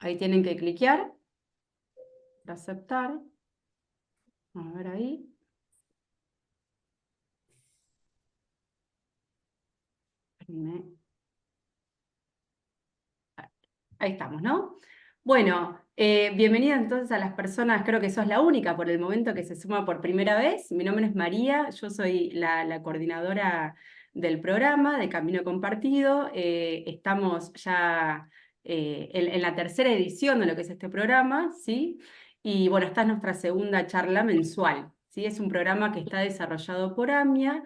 Ahí tienen que cliquear para aceptar. A ver ahí. Ahí estamos, ¿no? Bueno, bienvenida entonces a las personas, creo que sos la única por el momento que se suma por primera vez. Mi nombre es María, yo soy la coordinadora del programa de Camino Compartido. Estamos ya en la tercera edición de lo que es este programa, ¿sí? Y bueno, esta es nuestra segunda charla mensual, ¿sí? Es un programa que está desarrollado por AMIA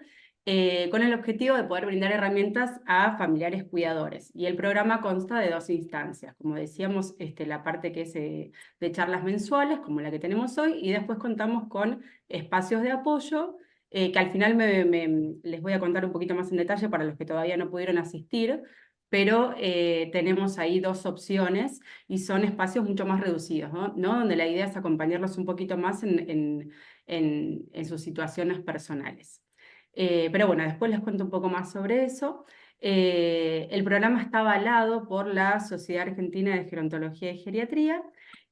con el objetivo de poder brindar herramientas a familiares cuidadores. Y el programa consta de dos instancias, como decíamos, la parte que es de charlas mensuales, como la que tenemos hoy, y después contamos con espacios de apoyo, que al final les voy a contar un poquito más en detalle para los que todavía no pudieron asistir, pero tenemos ahí dos opciones y son espacios mucho más reducidos, ¿no? Donde la idea es acompañarlos un poquito más en sus situaciones personales. Pero bueno, después les cuento un poco más sobre eso. El programa está avalado por la Sociedad Argentina de Gerontología y Geriatría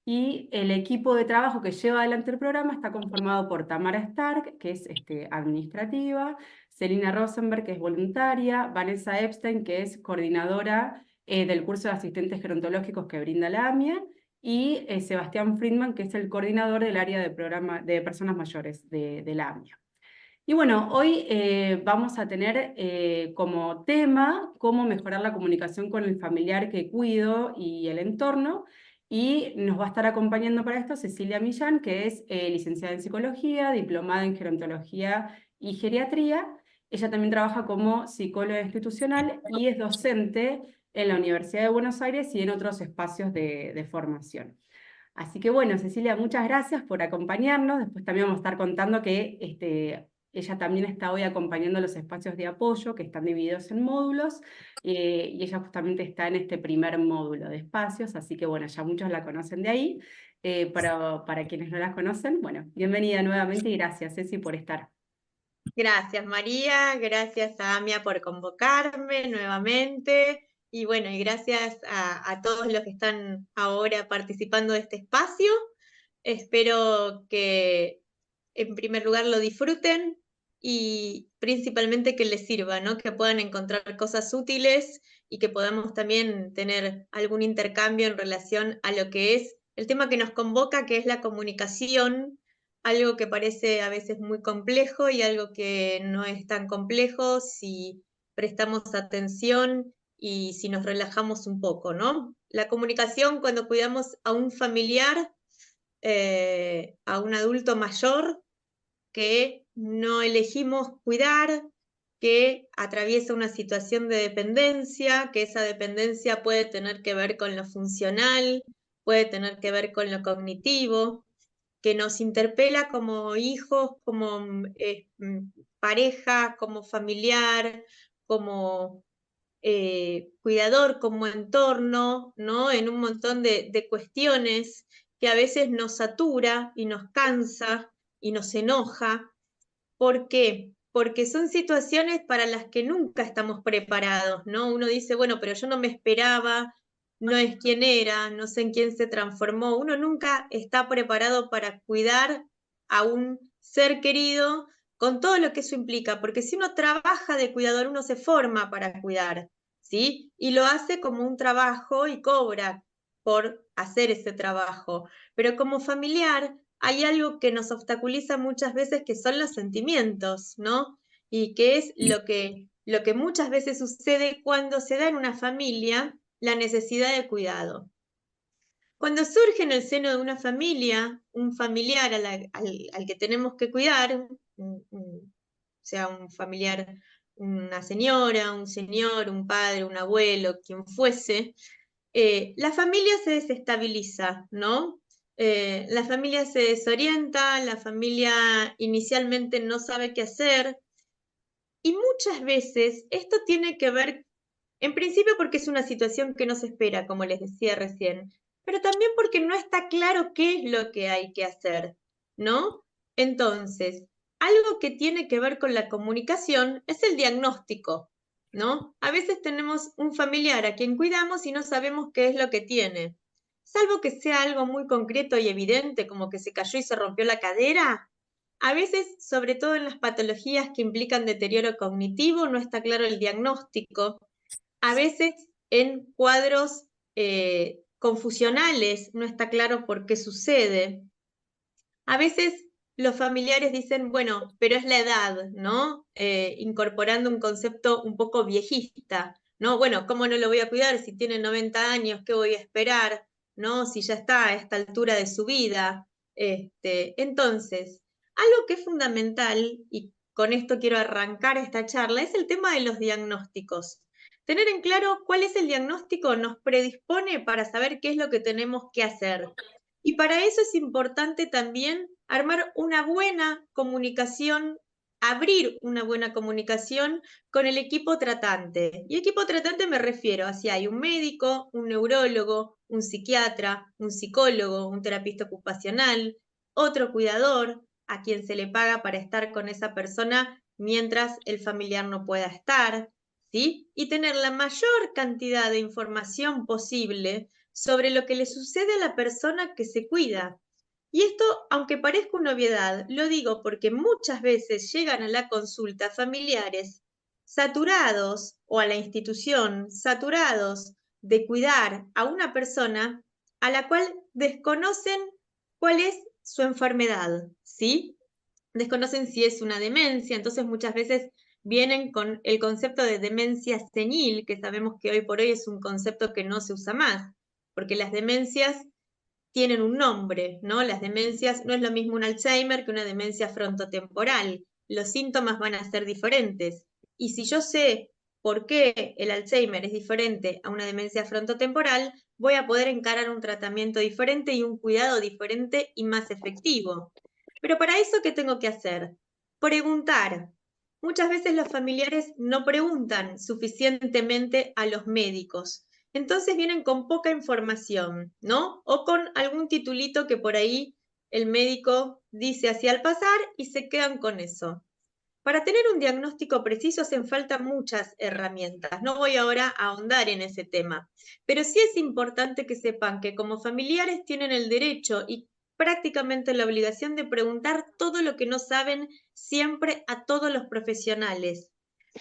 y el equipo de trabajo que lleva adelante el programa está conformado por Tamara Stark, que es administrativa, Celina Rosenberg, que es voluntaria, Vanessa Epstein, que es coordinadora del curso de asistentes gerontológicos que brinda la AMIA, y Sebastián Friedman, que es el coordinador del área de, programa, de personas mayores de la AMIA. Y bueno, hoy vamos a tener como tema cómo mejorar la comunicación con el familiar que cuido y el entorno. Y nos va a estar acompañando para esto Cecilia Millán, que es licenciada en psicología, diplomada en gerontología y geriatría. Ella también trabaja como psicóloga institucional y es docente en la Universidad de Buenos Aires y en otros espacios de formación. Así que bueno, Cecilia, muchas gracias por acompañarnos. Después también vamos a estar contando que ella también está hoy acompañando los espacios de apoyo que están divididos en módulos y ella justamente está en este primer módulo de espacios, así que bueno, ya muchos la conocen de ahí. Pero para quienes no la conocen, bueno, bienvenida nuevamente y gracias, Ceci, por estar. Gracias, María, gracias a Amia por convocarme nuevamente y bueno, y gracias a todos los que están ahora participando de este espacio. Espero que en primer lugar lo disfruten y principalmente que les sirva, ¿no? Que puedan encontrar cosas útiles y que podamos también tener algún intercambio en relación a lo que es el tema que nos convoca, que es la comunicación, algo que parece a veces muy complejo y algo que no es tan complejo si prestamos atención y si nos relajamos un poco, ¿no? La comunicación cuando cuidamos a un familiar, a un adulto mayor que no elegimos cuidar, que atraviesa una situación de dependencia, que esa dependencia puede tener que ver con lo funcional, puede tener que ver con lo cognitivo, que nos interpela como hijos, como pareja, como familiar, como cuidador, como entorno, ¿no? En un montón de cuestiones que a veces nos satura y nos cansa y nos enoja. ¿Por qué? Porque son situaciones para las que nunca estamos preparados, ¿no? Uno dice, bueno, pero yo no me esperaba, no es quién era, no sé en quién se transformó. Uno nunca está preparado para cuidar a un ser querido con todo lo que eso implica, porque si uno trabaja de cuidador, uno se forma para cuidar, ¿sí? Y lo hace como un trabajo y cobra por hacer ese trabajo. Pero como familiar, hay algo que nos obstaculiza muchas veces que son los sentimientos, ¿no? Y que es lo que muchas veces sucede cuando se da en una familia la necesidad de cuidado. Cuando surge en el seno de una familia un familiar al que tenemos que cuidar, sea un familiar, una señora, un señor, un padre, un abuelo, quien fuese, la familia se desestabiliza, ¿no? La familia se desorienta, la familia inicialmente no sabe qué hacer y muchas veces esto tiene que ver, en principio porque es una situación que no se espera, como les decía recién, pero también porque no está claro qué es lo que hay que hacer, ¿no? Entonces, algo que tiene que ver con la comunicación es el diagnóstico, ¿no? A veces tenemos un familiar a quien cuidamos y no sabemos qué es lo que tiene. salvo que sea algo muy concreto y evidente, como que se cayó y se rompió la cadera, a veces, sobre todo en las patologías que implican deterioro cognitivo, no está claro el diagnóstico. A veces en cuadros confusionales no está claro por qué sucede. A veces los familiares dicen, bueno, pero es la edad, ¿no? Incorporando un concepto un poco viejista, ¿no? Bueno, ¿cómo no lo voy a cuidar si tiene 90 años? ¿Qué voy a esperar? ¿No? Si ya está a esta altura de su vida. Entonces, algo que es fundamental, y con esto quiero arrancar esta charla, es el tema de los diagnósticos. Tener en claro cuál es el diagnóstico nos predispone para saber qué es lo que tenemos que hacer. Y para eso es importante también armar una buena comunicación, abrir una buena comunicación con el equipo tratante. Y equipo tratante me refiero a si hay un médico, un neurólogo, un psiquiatra, un psicólogo, un terapista ocupacional, otro cuidador a quien se le paga para estar con esa persona mientras el familiar no pueda estar, ¿sí? Y tener la mayor cantidad de información posible sobre lo que le sucede a la persona que se cuida. Y esto, aunque parezca una obviedad, lo digo porque muchas veces llegan a la consulta familiares saturados o a la institución saturados de cuidar a una persona a la cual desconocen cuál es su enfermedad, ¿sí? Desconocen si es una demencia, entonces muchas veces vienen con el concepto de demencia senil, que sabemos que hoy por hoy es un concepto que no se usa más, porque las demencias tienen un nombre, ¿no? Las demencias no es lo mismo un Alzheimer que una demencia frontotemporal. Los síntomas van a ser diferentes. Y si yo sé por qué el Alzheimer es diferente a una demencia frontotemporal, voy a poder encarar un tratamiento diferente y un cuidado diferente y más efectivo. Pero para eso, ¿qué tengo que hacer? Preguntar. Muchas veces los familiares no preguntan suficientemente a los médicos. Entonces vienen con poca información, ¿no? O con algún titulito que por ahí el médico dice así al pasar y se quedan con eso. Para tener un diagnóstico preciso hacen falta muchas herramientas. No voy ahora a ahondar en ese tema, pero sí es importante que sepan que como familiares tienen el derecho y prácticamente la obligación de preguntar todo lo que no saben siempre a todos los profesionales,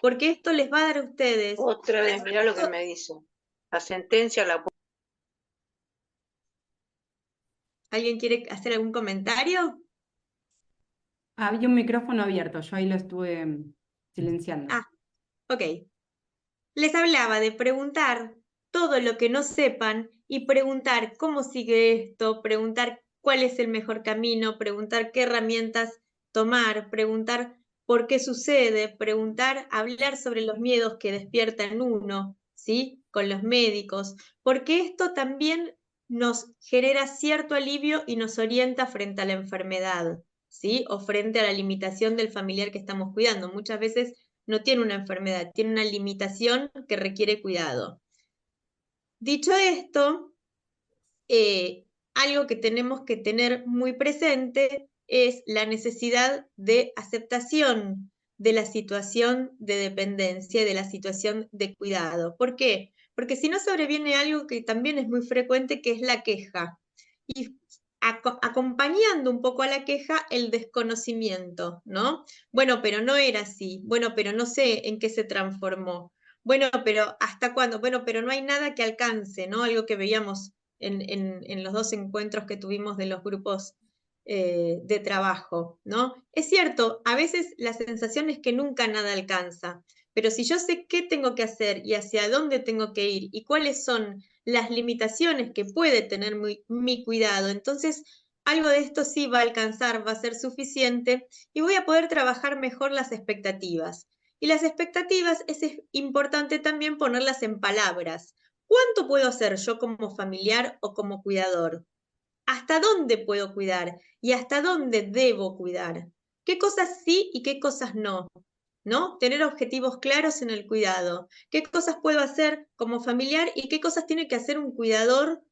porque esto les va a dar a ustedes. Otra vez, mirá lo que me dice. La sentencia la... ¿Alguien quiere hacer algún comentario? Había un micrófono abierto, yo ahí lo estuve silenciando. Ah, ok. Les hablaba de preguntar todo lo que no sepan y preguntar cómo sigue esto, preguntar cuál es el mejor camino, preguntar qué herramientas tomar, preguntar por qué sucede, preguntar, hablar sobre los miedos que despierta en uno, ¿sí? Con los médicos, porque esto también nos genera cierto alivio y nos orienta frente a la enfermedad, ¿sí? O frente a la limitación del familiar que estamos cuidando. Muchas veces no tiene una enfermedad, tiene una limitación que requiere cuidado. Dicho esto, algo que tenemos que tener muy presente es la necesidad de aceptación de la situación de dependencia y de la situación de cuidado. ¿Por qué? Porque si no sobreviene algo que también es muy frecuente, que es la queja. Y acompañando un poco a la queja el desconocimiento, ¿no? Bueno, pero no era así. Bueno, pero no sé en qué se transformó. Bueno, pero ¿hasta cuándo? Bueno, pero no hay nada que alcance, ¿no? Algo que veíamos en los dos encuentros que tuvimos de los grupos de trabajo, ¿no? Es cierto, a veces la sensación es que nunca nada alcanza, pero si yo sé qué tengo que hacer y hacia dónde tengo que ir y cuáles son las limitaciones que puede tener mi cuidado, entonces algo de esto sí va a alcanzar, va a ser suficiente y voy a poder trabajar mejor las expectativas. Y las expectativas es importante también ponerlas en palabras. ¿Cuánto puedo hacer yo como familiar o como cuidador? ¿Hasta dónde puedo cuidar? ¿Y hasta dónde debo cuidar? ¿Qué cosas sí y qué cosas no? ¿No? Tener objetivos claros en el cuidado. ¿Qué cosas puedo hacer como familiar y qué cosas tiene que hacer un cuidador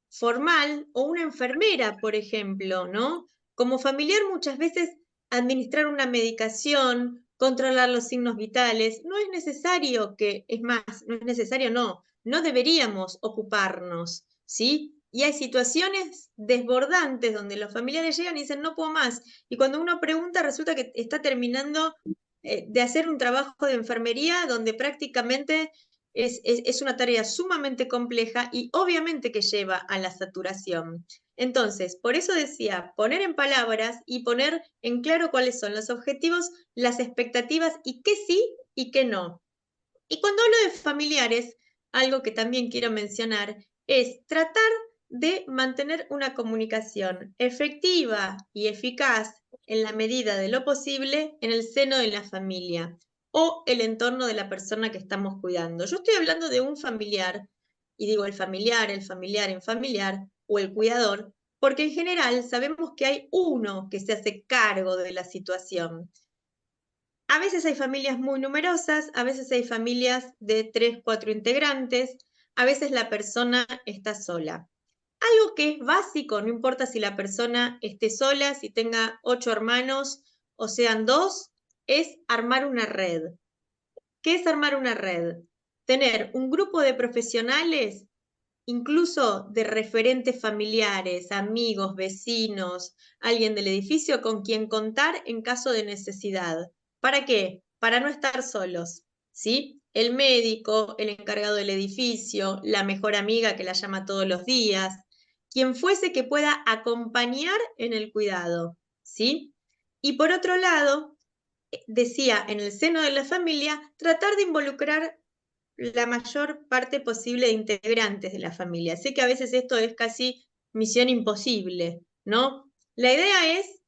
formal o una enfermera, por ejemplo, ¿no? Como familiar muchas veces administrar una medicación, controlar los signos vitales, no es necesario que, es más, no es necesario, no deberíamos ocuparnos, ¿sí? Y hay situaciones desbordantes donde los familiares llegan y dicen, no puedo más. Y cuando uno pregunta, resulta que está terminando de hacer un trabajo de enfermería donde prácticamente es una tarea sumamente compleja y obviamente que lleva a la saturación. Entonces, por eso decía, poner en palabras y poner en claro cuáles son los objetivos, las expectativas y qué sí y qué no. Y cuando hablo de familiares, algo que también quiero mencionar es tratar de mantener una comunicación efectiva y eficaz en la medida de lo posible en el seno de la familia o el entorno de la persona que estamos cuidando. Yo estoy hablando de un familiar, y digo el familiar en familiar, o el cuidador, porque en general sabemos que hay uno que se hace cargo de la situación. A veces hay familias muy numerosas, a veces hay familias de 3, 4 integrantes, a veces la persona está sola. Algo que es básico, no importa si la persona esté sola, si tenga 8 hermanos o sean 2, es armar una red. ¿Qué es armar una red? Tener un grupo de profesionales, incluso de referentes familiares, amigos, vecinos, alguien del edificio con quien contar en caso de necesidad. ¿Para qué? Para no estar solos, ¿sí? El médico, el encargado del edificio, la mejor amiga que la llama todos los días, quien fuese que pueda acompañar en el cuidado, ¿sí? Y por otro lado, decía, en el seno de la familia, tratar de involucrar la mayor parte posible de integrantes de la familia. Sé que a veces esto es casi misión imposible, ¿no? La idea es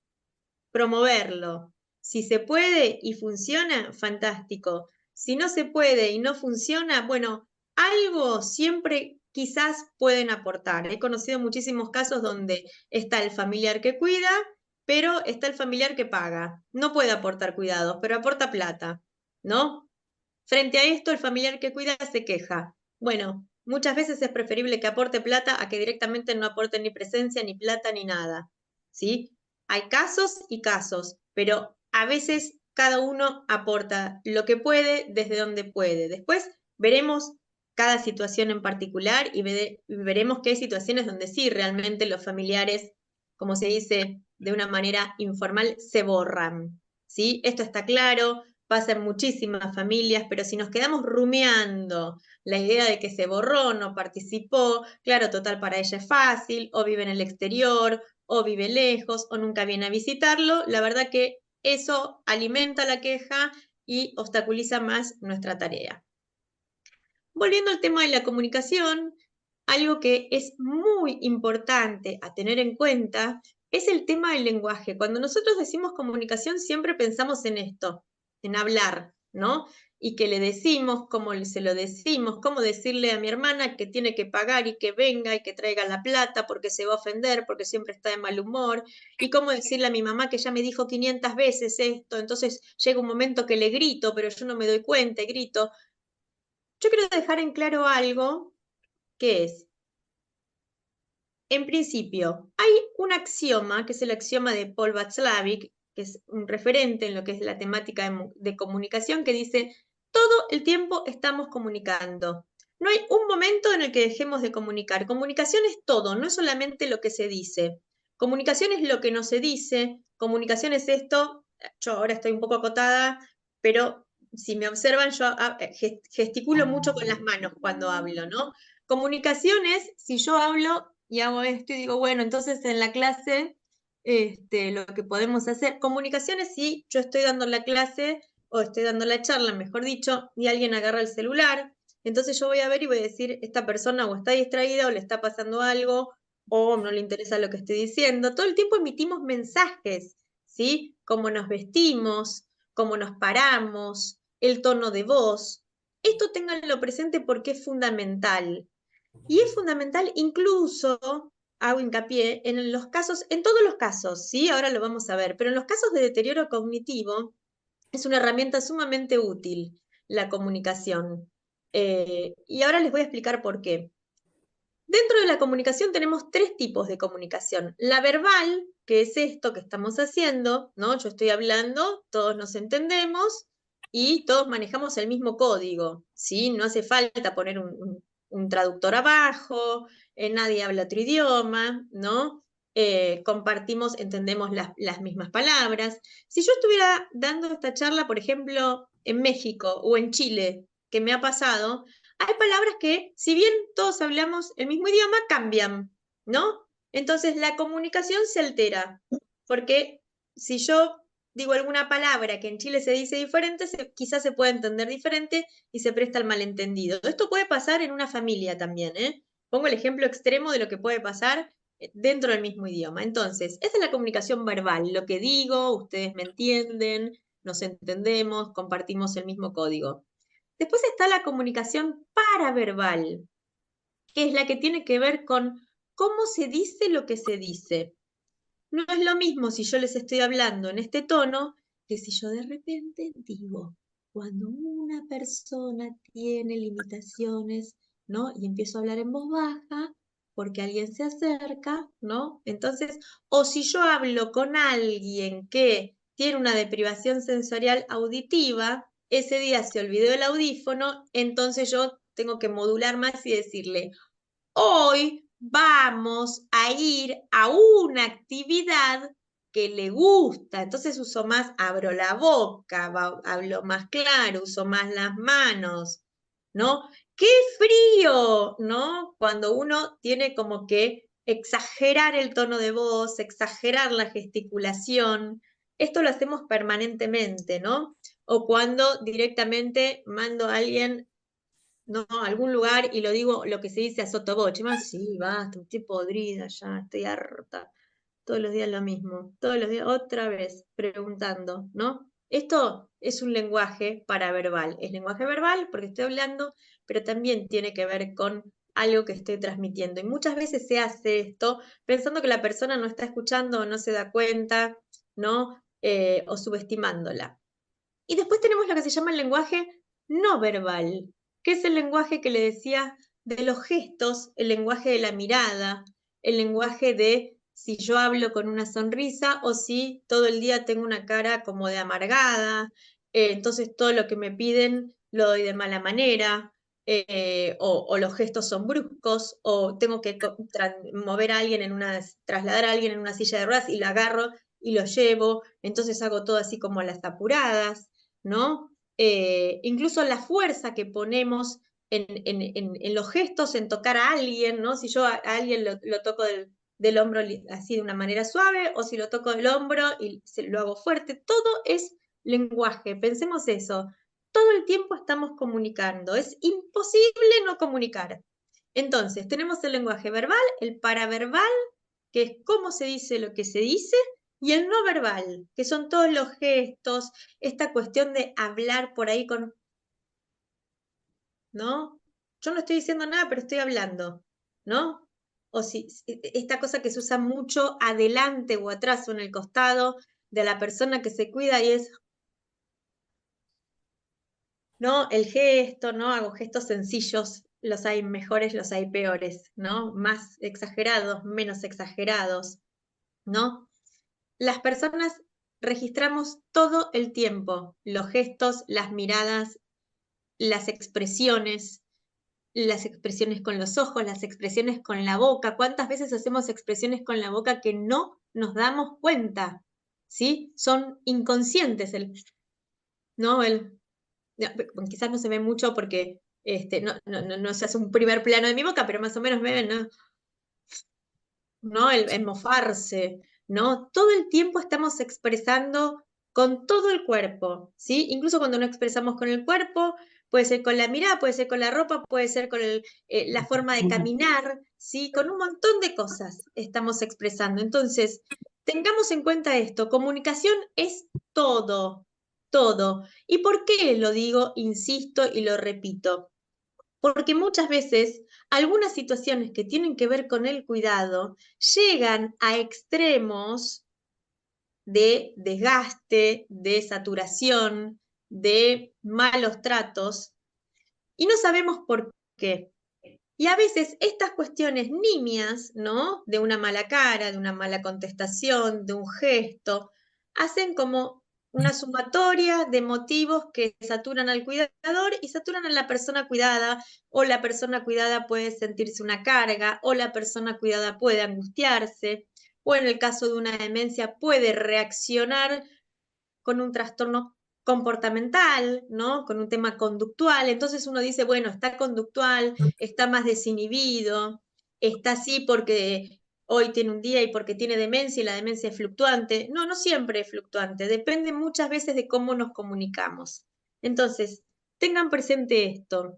promoverlo. Si se puede y funciona, fantástico. Si no se puede y no funciona, bueno, algo siempre quizás pueden aportar. He conocido muchísimos casos donde está el familiar que cuida, pero está el familiar que paga. No puede aportar cuidados, pero aporta plata, ¿no? Frente a esto, el familiar que cuida se queja. Bueno, muchas veces es preferible que aporte plata a que directamente no aporte ni presencia, ni plata, ni nada. ¿Sí? Hay casos y casos, pero a veces cada uno aporta lo que puede desde donde puede. Después veremos cada situación en particular y veremos que hay situaciones donde sí, realmente los familiares, como se dice de una manera informal, se borran. ¿Sí? Esto está claro, pasa en muchísimas familias, pero si nos quedamos rumiando la idea de que se borró, no participó, claro, total, para ella es fácil, o vive en el exterior, o vive lejos, o nunca viene a visitarlo, la verdad que eso alimenta la queja y obstaculiza más nuestra tarea. Volviendo al tema de la comunicación, algo que es muy importante a tener en cuenta es el tema del lenguaje. Cuando nosotros decimos comunicación, siempre pensamos en esto, en hablar, ¿no? Y que le decimos, cómo se lo decimos, cómo decirle a mi hermana que tiene que pagar y que venga y que traiga la plata porque se va a ofender, porque siempre está de mal humor, y cómo decirle a mi mamá que ya me dijo 500 veces esto, entonces llega un momento que le grito, pero yo no me doy cuenta y grito. Yo quiero dejar en claro algo que es, en principio, hay un axioma, que es el axioma de Paul Václavic, que es un referente en lo que es la temática de comunicación, que dice, todo el tiempo estamos comunicando. No hay un momento en el que dejemos de comunicar. Comunicación es todo, no es solamente lo que se dice. Comunicación es lo que no se dice, comunicación es esto, yo ahora estoy un poco acotada, pero si me observan, yo gesticulo mucho con las manos cuando hablo, ¿no? Comunicación es si yo hablo y hago esto y digo, bueno, entonces en la clase lo que podemos hacer, comunicación es si yo estoy dando la clase o estoy dando la charla, mejor dicho, y alguien agarra el celular, entonces yo voy a ver y voy a decir, esta persona o está distraída o le está pasando algo o no le interesa lo que estoy diciendo. Todo el tiempo emitimos mensajes, ¿sí? Cómo nos vestimos, cómo nos paramos, el tono de voz. Esto ténganlo presente porque es fundamental. Y es fundamental incluso, hago hincapié, en los casos, en todos los casos, ¿sí? Ahora lo vamos a ver, pero en los casos de deterioro cognitivo es una herramienta sumamente útil la comunicación. Y ahora les voy a explicar por qué. Dentro de la comunicación tenemos 3 tipos de comunicación. La verbal, que es esto que estamos haciendo, ¿no? Yo estoy hablando, todos nos entendemos y todos manejamos el mismo código, ¿sí? No hace falta poner un traductor abajo, nadie habla otro idioma, ¿no? Compartimos, entendemos las mismas palabras. Si yo estuviera dando esta charla, por ejemplo, en México o en Chile, que me ha pasado, hay palabras que, si bien todos hablamos el mismo idioma, cambian, ¿no? Entonces la comunicación se altera, porque si yo digo alguna palabra que en Chile se dice diferente, quizás se puede entender diferente y se presta al malentendido. Esto puede pasar en una familia también, ¿eh? Pongo el ejemplo extremo de lo que puede pasar dentro del mismo idioma. Entonces, esa es la comunicación verbal, lo que digo, ustedes me entienden, nos entendemos, compartimos el mismo código. Después está la comunicación paraverbal, que es la que tiene que ver con cómo se dice lo que se dice. No es lo mismo si yo les estoy hablando en este tono que si yo de repente digo, cuando una persona tiene limitaciones, ¿no? Y empiezo a hablar en voz baja porque alguien se acerca, ¿no? Entonces, o si yo hablo con alguien que tiene una deprivación sensorial auditiva, ese día se olvidó el audífono, entonces yo tengo que modular más y decirle, hoy vamos a ir a una actividad que le gusta. Entonces uso más, abro la boca, hablo más claro, uso más las manos, ¿no? ¡Qué frío! ¿No? Cuando uno tiene como que exagerar el tono de voz, exagerar la gesticulación. Esto lo hacemos permanentemente, ¿no? O cuando directamente mando a alguien, no, a algún lugar y lo digo lo que se dice a sotoboche, más sí, basta, estoy podrida ya, estoy harta, todos los días lo mismo, todos los días otra vez preguntando, ¿no? Esto es un lenguaje paraverbal, es lenguaje verbal porque estoy hablando, pero también tiene que ver con algo que estoy transmitiendo. Y muchas veces se hace esto pensando que la persona no está escuchando o no se da cuenta, ¿no? O subestimándola. Y después tenemos lo que se llama el lenguaje no verbal, que es el lenguaje que le decía de los gestos, el lenguaje de la mirada, el lenguaje de si yo hablo con una sonrisa o si todo el día tengo una cara como de amargada, entonces todo lo que me piden lo doy de mala manera, o los gestos son bruscos, o tengo que mover a alguien trasladar a alguien en una silla de ruedas y lo agarro y lo llevo, entonces hago todo así como a las apuradas, ¿no? Incluso la fuerza que ponemos en los gestos, en tocar a alguien, ¿no? Si yo a alguien lo toco del hombro así de una manera suave, o si lo toco del hombro y lo hago fuerte, todo es lenguaje, pensemos eso. Todo el tiempo estamos comunicando, es imposible no comunicar. Entonces, tenemos el lenguaje verbal, el paraverbal, que es cómo se dice lo que se dice, y el no verbal, que son todos los gestos, esta cuestión de hablar por ahí con, ¿no? Yo no estoy diciendo nada, pero estoy hablando, ¿no? O si esta cosa que se usa mucho adelante o atrás o en el costado de la persona que se cuida y es, ¿no? El gesto, ¿no? Hago gestos sencillos, los hay mejores, los hay peores, ¿no? Más exagerados, menos exagerados, ¿no? Las personas registramos todo el tiempo los gestos, las miradas, las expresiones con los ojos, las expresiones con la boca. ¿Cuántas veces hacemos expresiones con la boca que no nos damos cuenta? ¿Sí? Son inconscientes. ¿No? Quizás no se ve mucho porque no se hace un primer plano de mi boca, pero más o menos me ven, ¿no? ¿No? El mofarse, ¿no? Todo el tiempo estamos expresando con todo el cuerpo, ¿sí? Incluso cuando no expresamos con el cuerpo, puede ser con la mirada, puede ser con la ropa, puede ser con la forma de caminar, ¿sí? Con un montón de cosas estamos expresando. Entonces, tengamos en cuenta esto, comunicación es todo, todo. ¿Y por qué lo digo, insisto y lo repito? Porque muchas veces algunas situaciones que tienen que ver con el cuidado llegan a extremos de desgaste, de saturación, de malos tratos, y no sabemos por qué. Y a veces estas cuestiones nimias, ¿no? De una mala cara, de una mala contestación, de un gesto, hacen como una sumatoria de motivos que saturan al cuidador y saturan a la persona cuidada, o la persona cuidada puede sentirse una carga, o la persona cuidada puede angustiarse, o en el caso de una demencia puede reaccionar con un trastorno comportamental, ¿no? Con un tema conductual. Entonces uno dice, bueno, está conductual, está más desinhibido, está así porque hoy tiene un día y porque tiene demencia y la demencia es fluctuante. No, no siempre es fluctuante, depende muchas veces de cómo nos comunicamos. Entonces, tengan presente esto,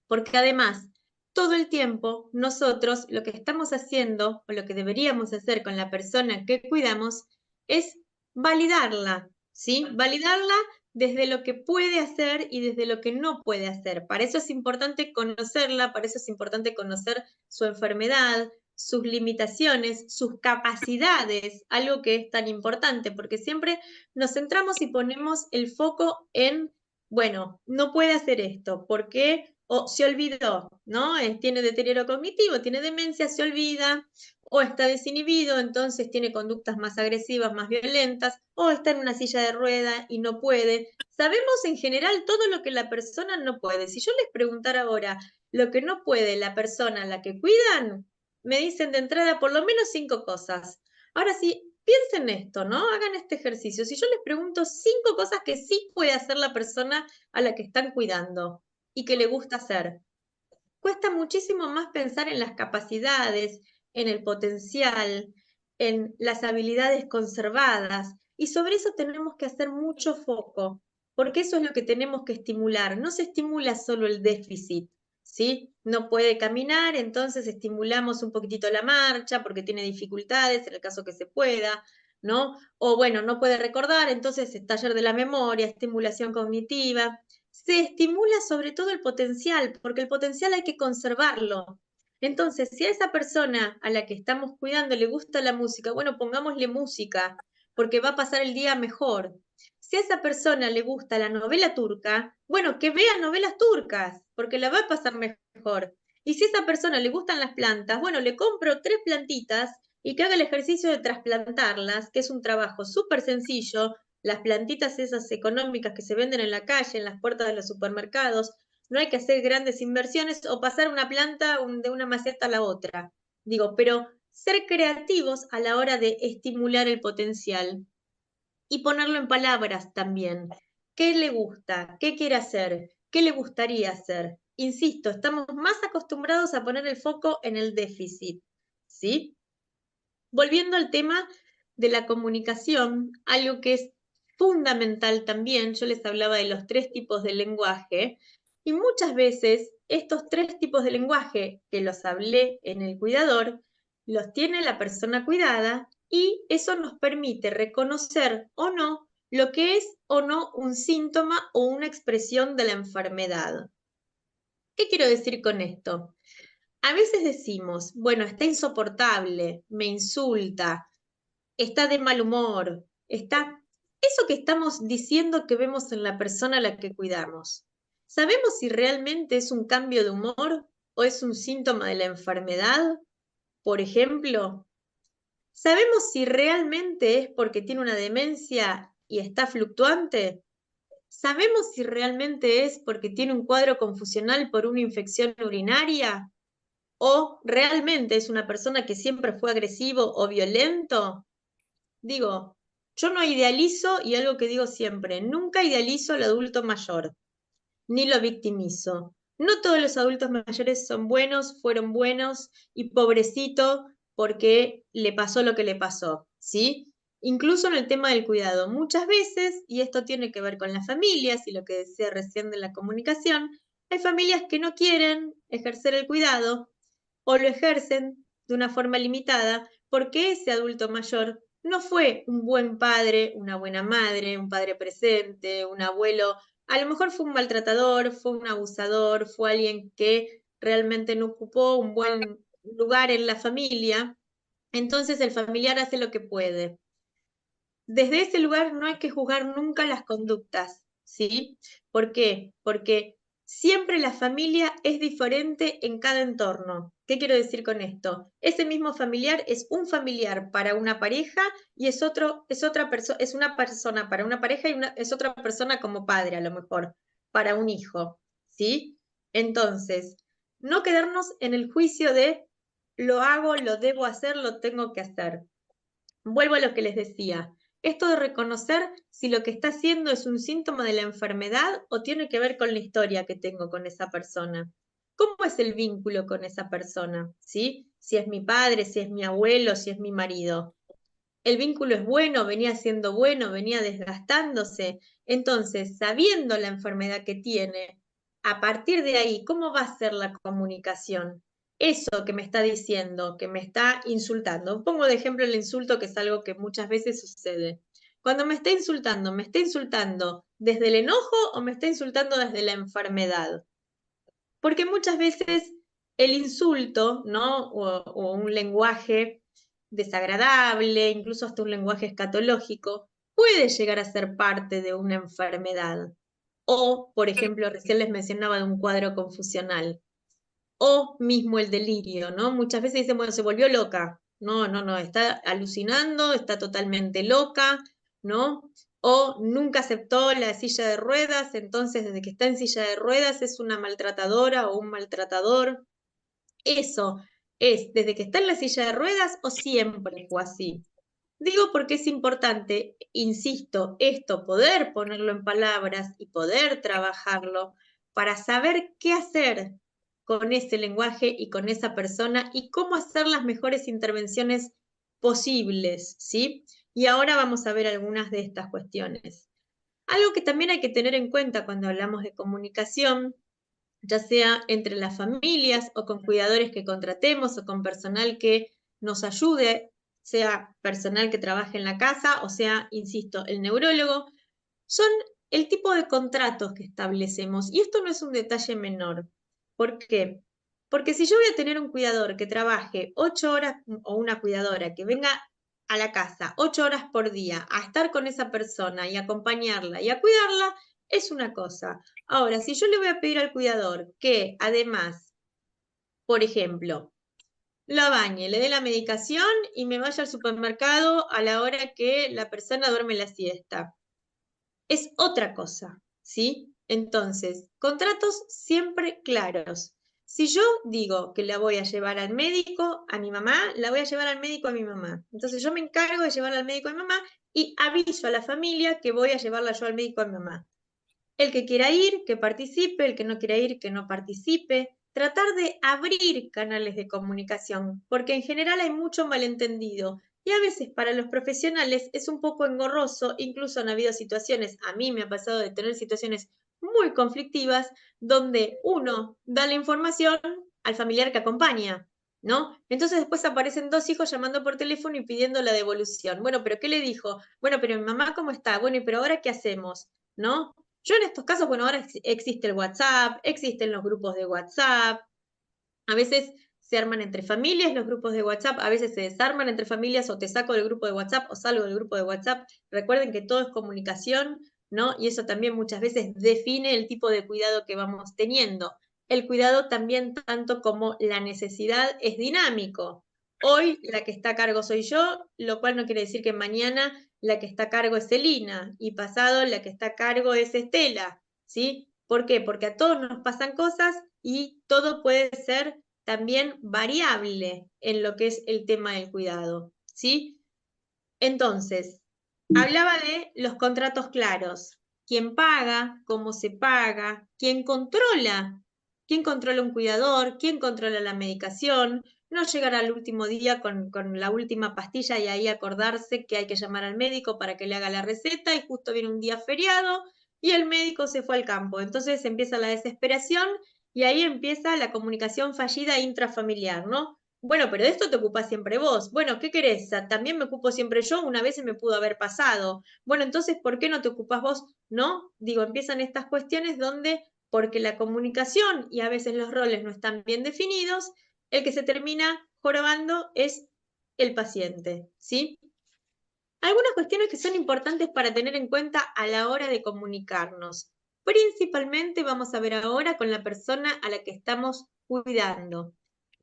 porque además, todo el tiempo nosotros lo que estamos haciendo o lo que deberíamos hacer con la persona que cuidamos es validarla, ¿sí? Validarla desde lo que puede hacer y desde lo que no puede hacer. Para eso es importante conocerla, para eso es importante conocer su enfermedad, sus limitaciones, sus capacidades, algo que es tan importante, porque siempre nos centramos y ponemos el foco en, bueno, no puede hacer esto, ¿por qué? O se olvidó, ¿no? Tiene deterioro cognitivo, tiene demencia, se olvida, o está desinhibido, entonces tiene conductas más agresivas, más violentas, o está en una silla de rueda y no puede. Sabemos en general todo lo que la persona no puede. Si yo les preguntara ahora lo que no puede la persona a la que cuidan, me dicen de entrada por lo menos 5 cosas. Ahora sí, piensen esto, ¿no? Hagan este ejercicio. Si yo les pregunto 5 cosas que sí puede hacer la persona a la que están cuidando y que le gusta hacer. Cuesta muchísimo más pensar en las capacidades, en el potencial, en las habilidades conservadas, y sobre eso tenemos que hacer mucho foco, porque eso es lo que tenemos que estimular. No se estimula solo el déficit, ¿sí? No puede caminar, entonces estimulamos un poquitito la marcha porque tiene dificultades, en el caso que se pueda, ¿no? O bueno, no puede recordar, entonces taller de la memoria, estimulación cognitiva. Se estimula sobre todo el potencial, porque el potencial hay que conservarlo. Entonces, si a esa persona a la que estamos cuidando le gusta la música, bueno, pongámosle música, porque va a pasar el día mejor. Si a esa persona le gusta la novela turca, bueno, que vea novelas turcas, porque la va a pasar mejor. Y si a esa persona le gustan las plantas, bueno, le compro 3 plantitas y que haga el ejercicio de trasplantarlas, que es un trabajo súper sencillo, las plantitas esas económicas que se venden en la calle, en las puertas de los supermercados. No hay que hacer grandes inversiones o pasar una planta de una maceta a la otra. Digo, pero ser creativos a la hora de estimular el potencial y ponerlo en palabras también. ¿Qué le gusta? ¿Qué quiere hacer? ¿Qué le gustaría hacer? Insisto, estamos más acostumbrados a poner el foco en el déficit, ¿sí? Volviendo al tema de la comunicación, algo que es fundamental también, yo les hablaba de los 3 tipos de lenguaje, y muchas veces estos 3 tipos de lenguaje que los hablé en el cuidador, los tiene la persona cuidada y eso nos permite reconocer o no lo que es o no un síntoma o una expresión de la enfermedad. ¿Qué quiero decir con esto? A veces decimos, bueno, está insoportable, me insulta, está de mal humor, está... Eso que estamos diciendo que vemos en la persona a la que cuidamos, ¿sabemos si realmente es un cambio de humor o es un síntoma de la enfermedad? Por ejemplo, ¿sabemos si realmente es porque tiene una demencia y está fluctuante? ¿Sabemos si realmente es porque tiene un cuadro confusional por una infección urinaria? ¿O realmente es una persona que siempre fue agresivo o violento? Digo, yo no idealizo, y algo que digo siempre, nunca idealizo al adulto mayor, ni lo victimizo. No todos los adultos mayores son buenos, fueron buenos, y pobrecito porque le pasó lo que le pasó, ¿sí? Incluso en el tema del cuidado, muchas veces, y esto tiene que ver con las familias y lo que decía recién de la comunicación, hay familias que no quieren ejercer el cuidado o lo ejercen de una forma limitada porque ese adulto mayor no fue un buen padre, una buena madre, un padre presente, un abuelo. A lo mejor fue un maltratador, fue un abusador, fue alguien que realmente no ocupó un buen lugar en la familia. Entonces el familiar hace lo que puede. Desde ese lugar no hay que juzgar nunca las conductas, ¿sí? ¿Por qué? Porque siempre la familia es diferente en cada entorno. ¿Qué quiero decir con esto? Ese mismo familiar es un familiar para una pareja y es una persona para una pareja y es otra persona como padre, a lo mejor, para un hijo, ¿sí? Entonces, no quedarnos en el juicio de lo hago, lo debo hacer, lo tengo que hacer. Vuelvo a lo que les decía. Esto de reconocer si lo que está haciendo es un síntoma de la enfermedad o tiene que ver con la historia que tengo con esa persona. ¿Cómo es el vínculo con esa persona? ¿Sí? Si es mi padre, si es mi abuelo, si es mi marido. El vínculo es bueno, venía siendo bueno, venía desgastándose. Entonces, sabiendo la enfermedad que tiene, a partir de ahí, ¿cómo va a ser la comunicación? Eso que me está diciendo, que me está insultando. Pongo de ejemplo el insulto, que es algo que muchas veces sucede. Cuando ¿me está insultando desde el enojo o me está insultando desde la enfermedad? Porque muchas veces el insulto, ¿no? O un lenguaje desagradable, incluso hasta un lenguaje escatológico, puede llegar a ser parte de una enfermedad. O, por ejemplo, recién les mencionaba de un cuadro confusional. O mismo el delirio, ¿no? Muchas veces dicen, bueno, se volvió loca. No, no, no, está alucinando, está totalmente loca, ¿no? O nunca aceptó la silla de ruedas, entonces desde que está en silla de ruedas es una maltratadora o un maltratador. Eso es desde que está en la silla de ruedas o siempre fue así. Digo porque es importante, insisto, esto, poder ponerlo en palabras y poder trabajarlo para saber qué hacer con ese lenguaje y con esa persona y cómo hacer las mejores intervenciones posibles, ¿sí? Y ahora vamos a ver algunas de estas cuestiones. Algo que también hay que tener en cuenta cuando hablamos de comunicación, ya sea entre las familias o con cuidadores que contratemos o con personal que nos ayude, sea personal que trabaje en la casa o sea, insisto, el neurólogo, son el tipo de contratos que establecemos. Y esto no es un detalle menor. ¿Por qué? Porque si yo voy a tener un cuidador que trabaje 8 horas o una cuidadora que venga a la casa 8 horas por día a estar con esa persona y acompañarla y a cuidarla, es una cosa. Ahora, si yo le voy a pedir al cuidador que además, por ejemplo, la bañe, le dé la medicación y me vaya al supermercado a la hora que la persona duerme la siesta, es otra cosa, ¿sí? Entonces, contratos siempre claros. Si yo digo que la voy a llevar al médico a mi mamá, la voy a llevar al médico a mi mamá. Entonces yo me encargo de llevarla al médico a mi mamá y aviso a la familia que voy a llevarla yo al médico a mi mamá. El que quiera ir, que participe, el que no quiera ir, que no participe. Tratar de abrir canales de comunicación, porque en general hay mucho malentendido. Y a veces para los profesionales es un poco engorroso, incluso han habido situaciones, a mí me ha pasado de tener situaciones muy conflictivas, donde uno da la información al familiar que acompaña, ¿no? Entonces después aparecen dos hijos llamando por teléfono y pidiendo la devolución. Bueno, pero ¿qué le dijo? Bueno, pero mi mamá, ¿cómo está? Bueno, ¿y pero ahora qué hacemos? ¿No? Yo en estos casos, bueno, ahora existe el WhatsApp, existen los grupos de WhatsApp, a veces se arman entre familias los grupos de WhatsApp, a veces se desarman entre familias o te saco del grupo de WhatsApp o salgo del grupo de WhatsApp. Recuerden que todo es comunicación, ¿no? Y eso también muchas veces define el tipo de cuidado que vamos teniendo. El cuidado también, tanto como la necesidad, es dinámico. Hoy la que está a cargo soy yo, lo cual no quiere decir que mañana la que está a cargo es Celina y pasado la que está a cargo es Estela, ¿sí? ¿Por qué? Porque a todos nos pasan cosas y todo puede ser también variable en lo que es el tema del cuidado, ¿sí? Entonces, hablaba de los contratos claros. ¿Quién paga? ¿Cómo se paga? ¿Quién controla? ¿Quién controla un cuidador? ¿Quién controla la medicación? No llegar al último día con la última pastilla y ahí acordarse que hay que llamar al médico para que le haga la receta y justo viene un día feriado y el médico se fue al campo. Entonces empieza la desesperación y ahí empieza la comunicación fallida intrafamiliar, ¿no? Bueno, pero de esto te ocupas siempre vos. Bueno, ¿qué querés? También me ocupo siempre yo, una vez se me pudo haber pasado. Bueno, entonces, ¿por qué no te ocupas vos? ¿No? Digo, empiezan estas cuestiones donde, porque la comunicación y a veces los roles no están bien definidos, el que se termina jorobando es el paciente, ¿sí? Algunas cuestiones que son importantes para tener en cuenta a la hora de comunicarnos. principalmente vamos a ver ahora con la persona a la que estamos cuidando.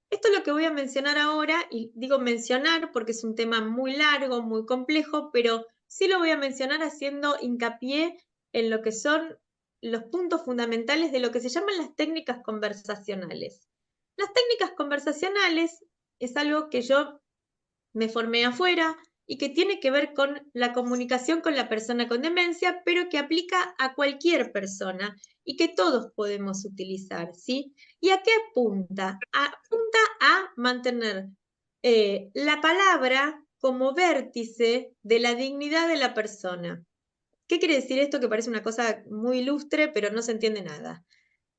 Esto es lo que voy a mencionar ahora, y digo mencionar porque es un tema muy largo, muy complejo, pero sí lo voy a mencionar haciendo hincapié en lo que son los puntos fundamentales de lo que se llaman las técnicas conversacionales. Las técnicas conversacionales es algo que yo me formé afuera y que tiene que ver con la comunicación con la persona con demencia, pero que aplica a cualquier persona y que todos podemos utilizar, ¿sí? ¿Y a qué apunta? Apunta a mantener la palabra como vértice de la dignidad de la persona. ¿Qué quiere decir esto? Que parece una cosa muy ilustre, pero no se entiende nada.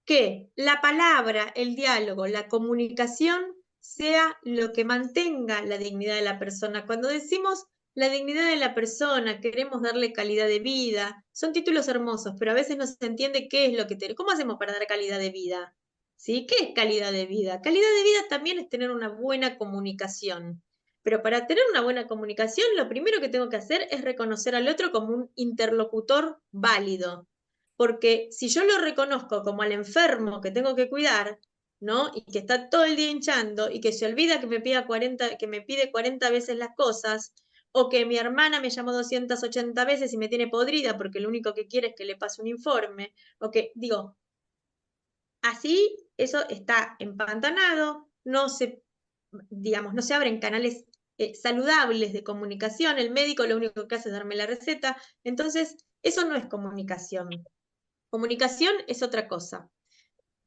Que la palabra, el diálogo, la comunicación sea lo que mantenga la dignidad de la persona. Cuando decimos la dignidad de la persona, queremos darle calidad de vida, son títulos hermosos, pero a veces no se entiende qué es lo que tenemos. ¿Cómo hacemos para dar calidad de vida? ¿Sí? ¿Qué es calidad de vida? Calidad de vida también es tener una buena comunicación. Pero para tener una buena comunicación, lo primero que tengo que hacer es reconocer al otro como un interlocutor válido. Porque si yo lo reconozco como al enfermo que tengo que cuidar, ¿no? Y que está todo el día hinchando y que se olvida que que me pide 40 veces las cosas, o que mi hermana me llamó 280 veces y me tiene podrida porque lo único que quiere es que le pase un informe, o que, digo, así eso está empantanado, digamos, no se abren canales saludables de comunicación, el médico lo único que hace es darme la receta, entonces eso no es comunicación. Comunicación es otra cosa.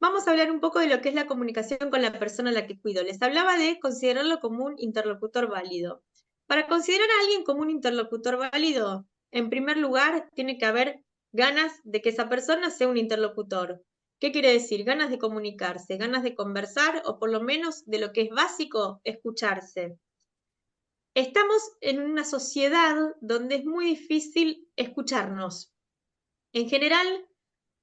Vamos a hablar un poco de lo que es la comunicación con la persona a la que cuido. Les hablaba de considerarlo como un interlocutor válido. Para considerar a alguien como un interlocutor válido, en primer lugar, tiene que haber ganas de que esa persona sea un interlocutor. ¿Qué quiere decir? Ganas de comunicarse, ganas de conversar o por lo menos de lo que es básico, escucharse. Estamos en una sociedad donde es muy difícil escucharnos. En general,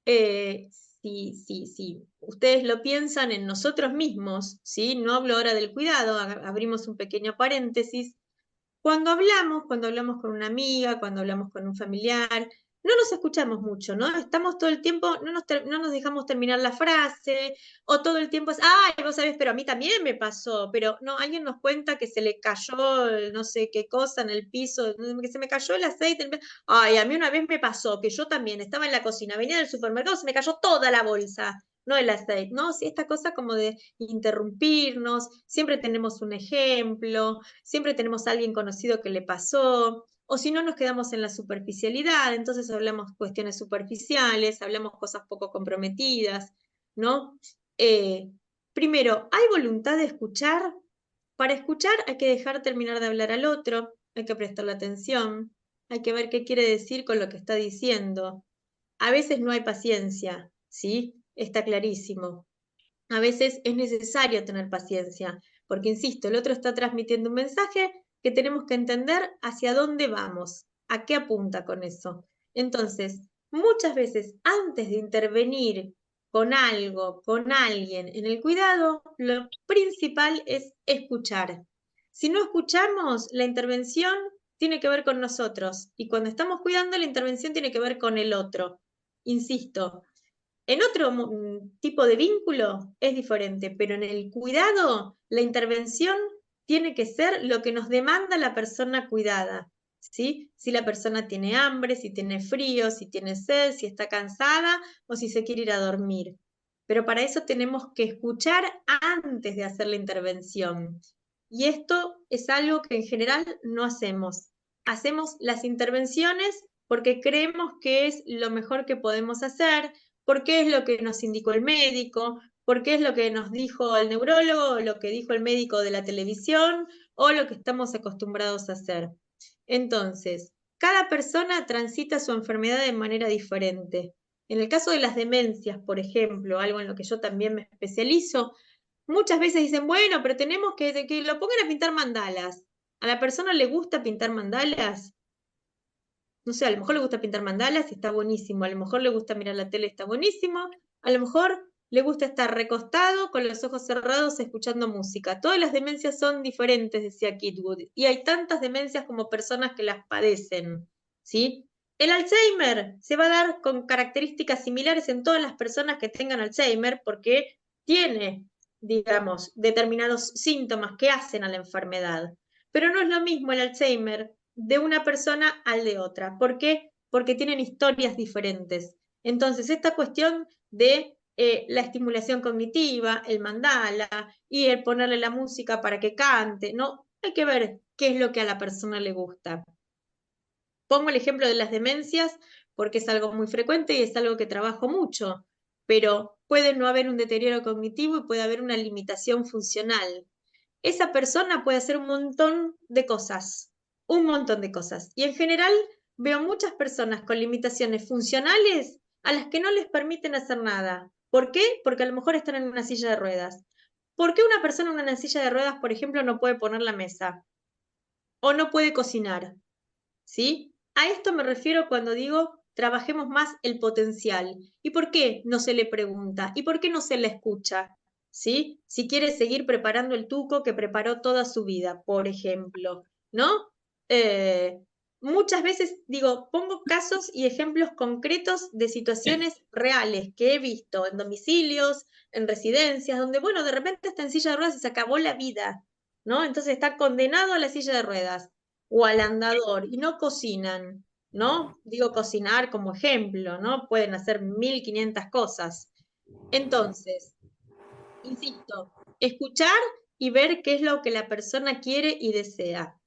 si ustedes lo piensan en nosotros mismos, ¿sí? No hablo ahora del cuidado, abrimos un pequeño paréntesis. Cuando hablamos con una amiga, cuando hablamos con un familiar, no nos escuchamos mucho, ¿no? Estamos todo el tiempo, no nos dejamos terminar la frase, o todo el tiempo es, ay, vos sabés, pero a mí también me pasó, pero no, alguien nos cuenta que se le cayó no sé qué cosa en el piso, que se me cayó el aceite, ay, a mí una vez me pasó, que yo también estaba en la cocina, venía del supermercado, se me cayó toda la bolsa. No el aceite, ¿no? Sí, esta cosa como de interrumpirnos, siempre tenemos un ejemplo, siempre tenemos a alguien conocido que le pasó, o si no nos quedamos en la superficialidad, entonces hablamos cuestiones superficiales, hablamos cosas poco comprometidas, ¿no? Primero, ¿hay voluntad de escuchar? Para escuchar hay que dejar terminar de hablar al otro, hay que prestarle atención, hay que ver qué quiere decir con lo que está diciendo. A veces no hay paciencia, ¿sí? Está clarísimo. A veces es necesario tener paciencia, porque, insisto, el otro está transmitiendo un mensaje que tenemos que entender hacia dónde vamos, a qué apunta con eso. Entonces, muchas veces antes de intervenir con algo, con alguien en el cuidado, lo principal es escuchar. Si no escuchamos, la intervención tiene que ver con nosotros y cuando estamos cuidando, la intervención tiene que ver con el otro. Insisto, en otro tipo de vínculo es diferente, pero en el cuidado, la intervención tiene que ser lo que nos demanda la persona cuidada, ¿sí? Si la persona tiene hambre, si tiene frío, si tiene sed, si está cansada o si se quiere ir a dormir. Pero para eso tenemos que escuchar antes de hacer la intervención. Y esto es algo que en general no hacemos. Hacemos las intervenciones porque creemos que es lo mejor que podemos hacer, porque es lo que nos indicó el médico, porque es lo que nos dijo el neurólogo, o lo que dijo el médico de la televisión, o lo que estamos acostumbrados a hacer. Entonces, cada persona transita su enfermedad de manera diferente. En el caso de las demencias, por ejemplo, algo en lo que yo también me especializo, muchas veces dicen, bueno, pero tenemos que lo pongan a pintar mandalas. ¿A la persona le gusta pintar mandalas? No sé, a lo mejor le gusta pintar mandalas y está buenísimo, a lo mejor le gusta mirar la tele, está buenísimo, a lo mejor le gusta estar recostado con los ojos cerrados escuchando música. Todas las demencias son diferentes, decía Kitwood, y hay tantas demencias como personas que las padecen, ¿sí? El Alzheimer se va a dar con características similares en todas las personas que tengan Alzheimer porque tiene, digamos, determinados síntomas que hacen a la enfermedad. Pero no es lo mismo el Alzheimer de una persona al de otra. ¿Por qué? Porque tienen historias diferentes. Entonces, esta cuestión de la estimulación cognitiva, el mandala y el ponerle la música para que cante, no, hay que ver qué es lo que a la persona le gusta. Pongo el ejemplo de las demencias porque es algo muy frecuente y es algo que trabajo mucho, pero puede no haber un deterioro cognitivo y puede haber una limitación funcional. Esa persona puede hacer un montón de cosas, un montón de cosas. Y en general veo muchas personas con limitaciones funcionales a las que no les permiten hacer nada. ¿Por qué? Porque a lo mejor están en una silla de ruedas. ¿Por qué una persona en una silla de ruedas, por ejemplo, no puede poner la mesa? O no puede cocinar, ¿sí? A esto me refiero cuando digo trabajemos más el potencial. ¿Y por qué no se le pregunta? ¿Y por qué no se le escucha? ¿Sí? Si quiere seguir preparando el tuco que preparó toda su vida, por ejemplo, ¿no? Muchas veces digo, pongo casos y ejemplos concretos de situaciones reales que he visto en domicilios, en residencias, donde, bueno, de repente está en silla de ruedas y se acabó la vida, ¿no? Entonces está condenado a la silla de ruedas o al andador y no cocinan, ¿no? Digo cocinar como ejemplo, ¿no? Pueden hacer 1500 cosas. Entonces, insisto, escuchar y ver qué es lo que la persona quiere y desea.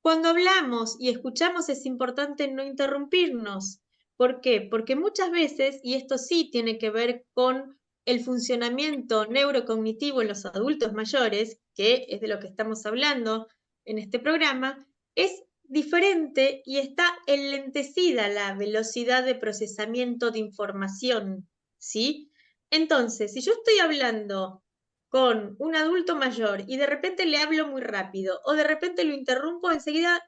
Cuando hablamos y escuchamos es importante no interrumpirnos. ¿Por qué? Porque muchas veces, y esto sí tiene que ver con el funcionamiento neurocognitivo en los adultos mayores, que es de lo que estamos hablando en este programa, es diferente y está enlentecida la velocidad de procesamiento de información, ¿sí? Entonces, si yo estoy hablando con un adulto mayor y de repente le hablo muy rápido o de repente lo interrumpo, enseguida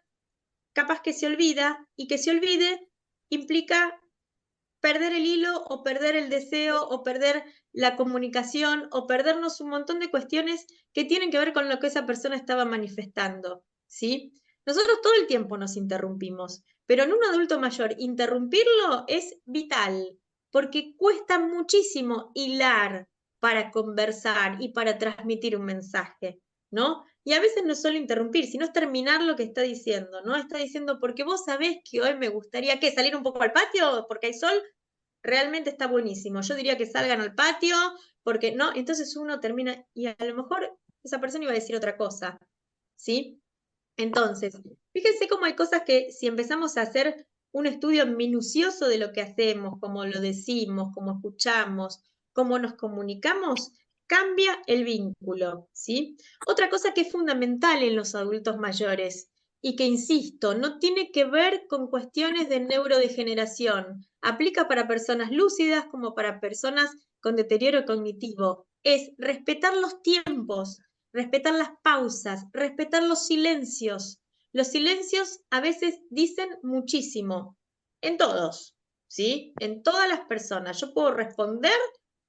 capaz que se olvida y que se olvide implica perder el hilo o perder el deseo o perder la comunicación o perdernos un montón de cuestiones que tienen que ver con lo que esa persona estaba manifestando, ¿sí? Nosotros todo el tiempo nos interrumpimos, pero en un adulto mayor interrumpirlo es vital porque cuesta muchísimo hilar para conversar y para transmitir un mensaje, ¿no? Y a veces no es solo interrumpir, sino es terminar lo que está diciendo, ¿no? Está diciendo, porque vos sabés que hoy me gustaría, ¿qué? ¿Salir un poco al patio porque hay sol? Realmente está buenísimo. Yo diría que salgan al patio, porque no, entonces uno termina, y a lo mejor esa persona iba a decir otra cosa, ¿sí? Entonces, fíjense cómo hay cosas que si empezamos a hacer un estudio minucioso de lo que hacemos, cómo lo decimos, cómo escuchamos, cómo nos comunicamos, cambia el vínculo, ¿sí? Otra cosa que es fundamental en los adultos mayores y que, insisto, no tiene que ver con cuestiones de neurodegeneración, aplica para personas lúcidas como para personas con deterioro cognitivo, es respetar los tiempos, respetar las pausas, respetar los silencios. Los silencios a veces dicen muchísimo, en todos, ¿sí? En todas las personas. Yo puedo responder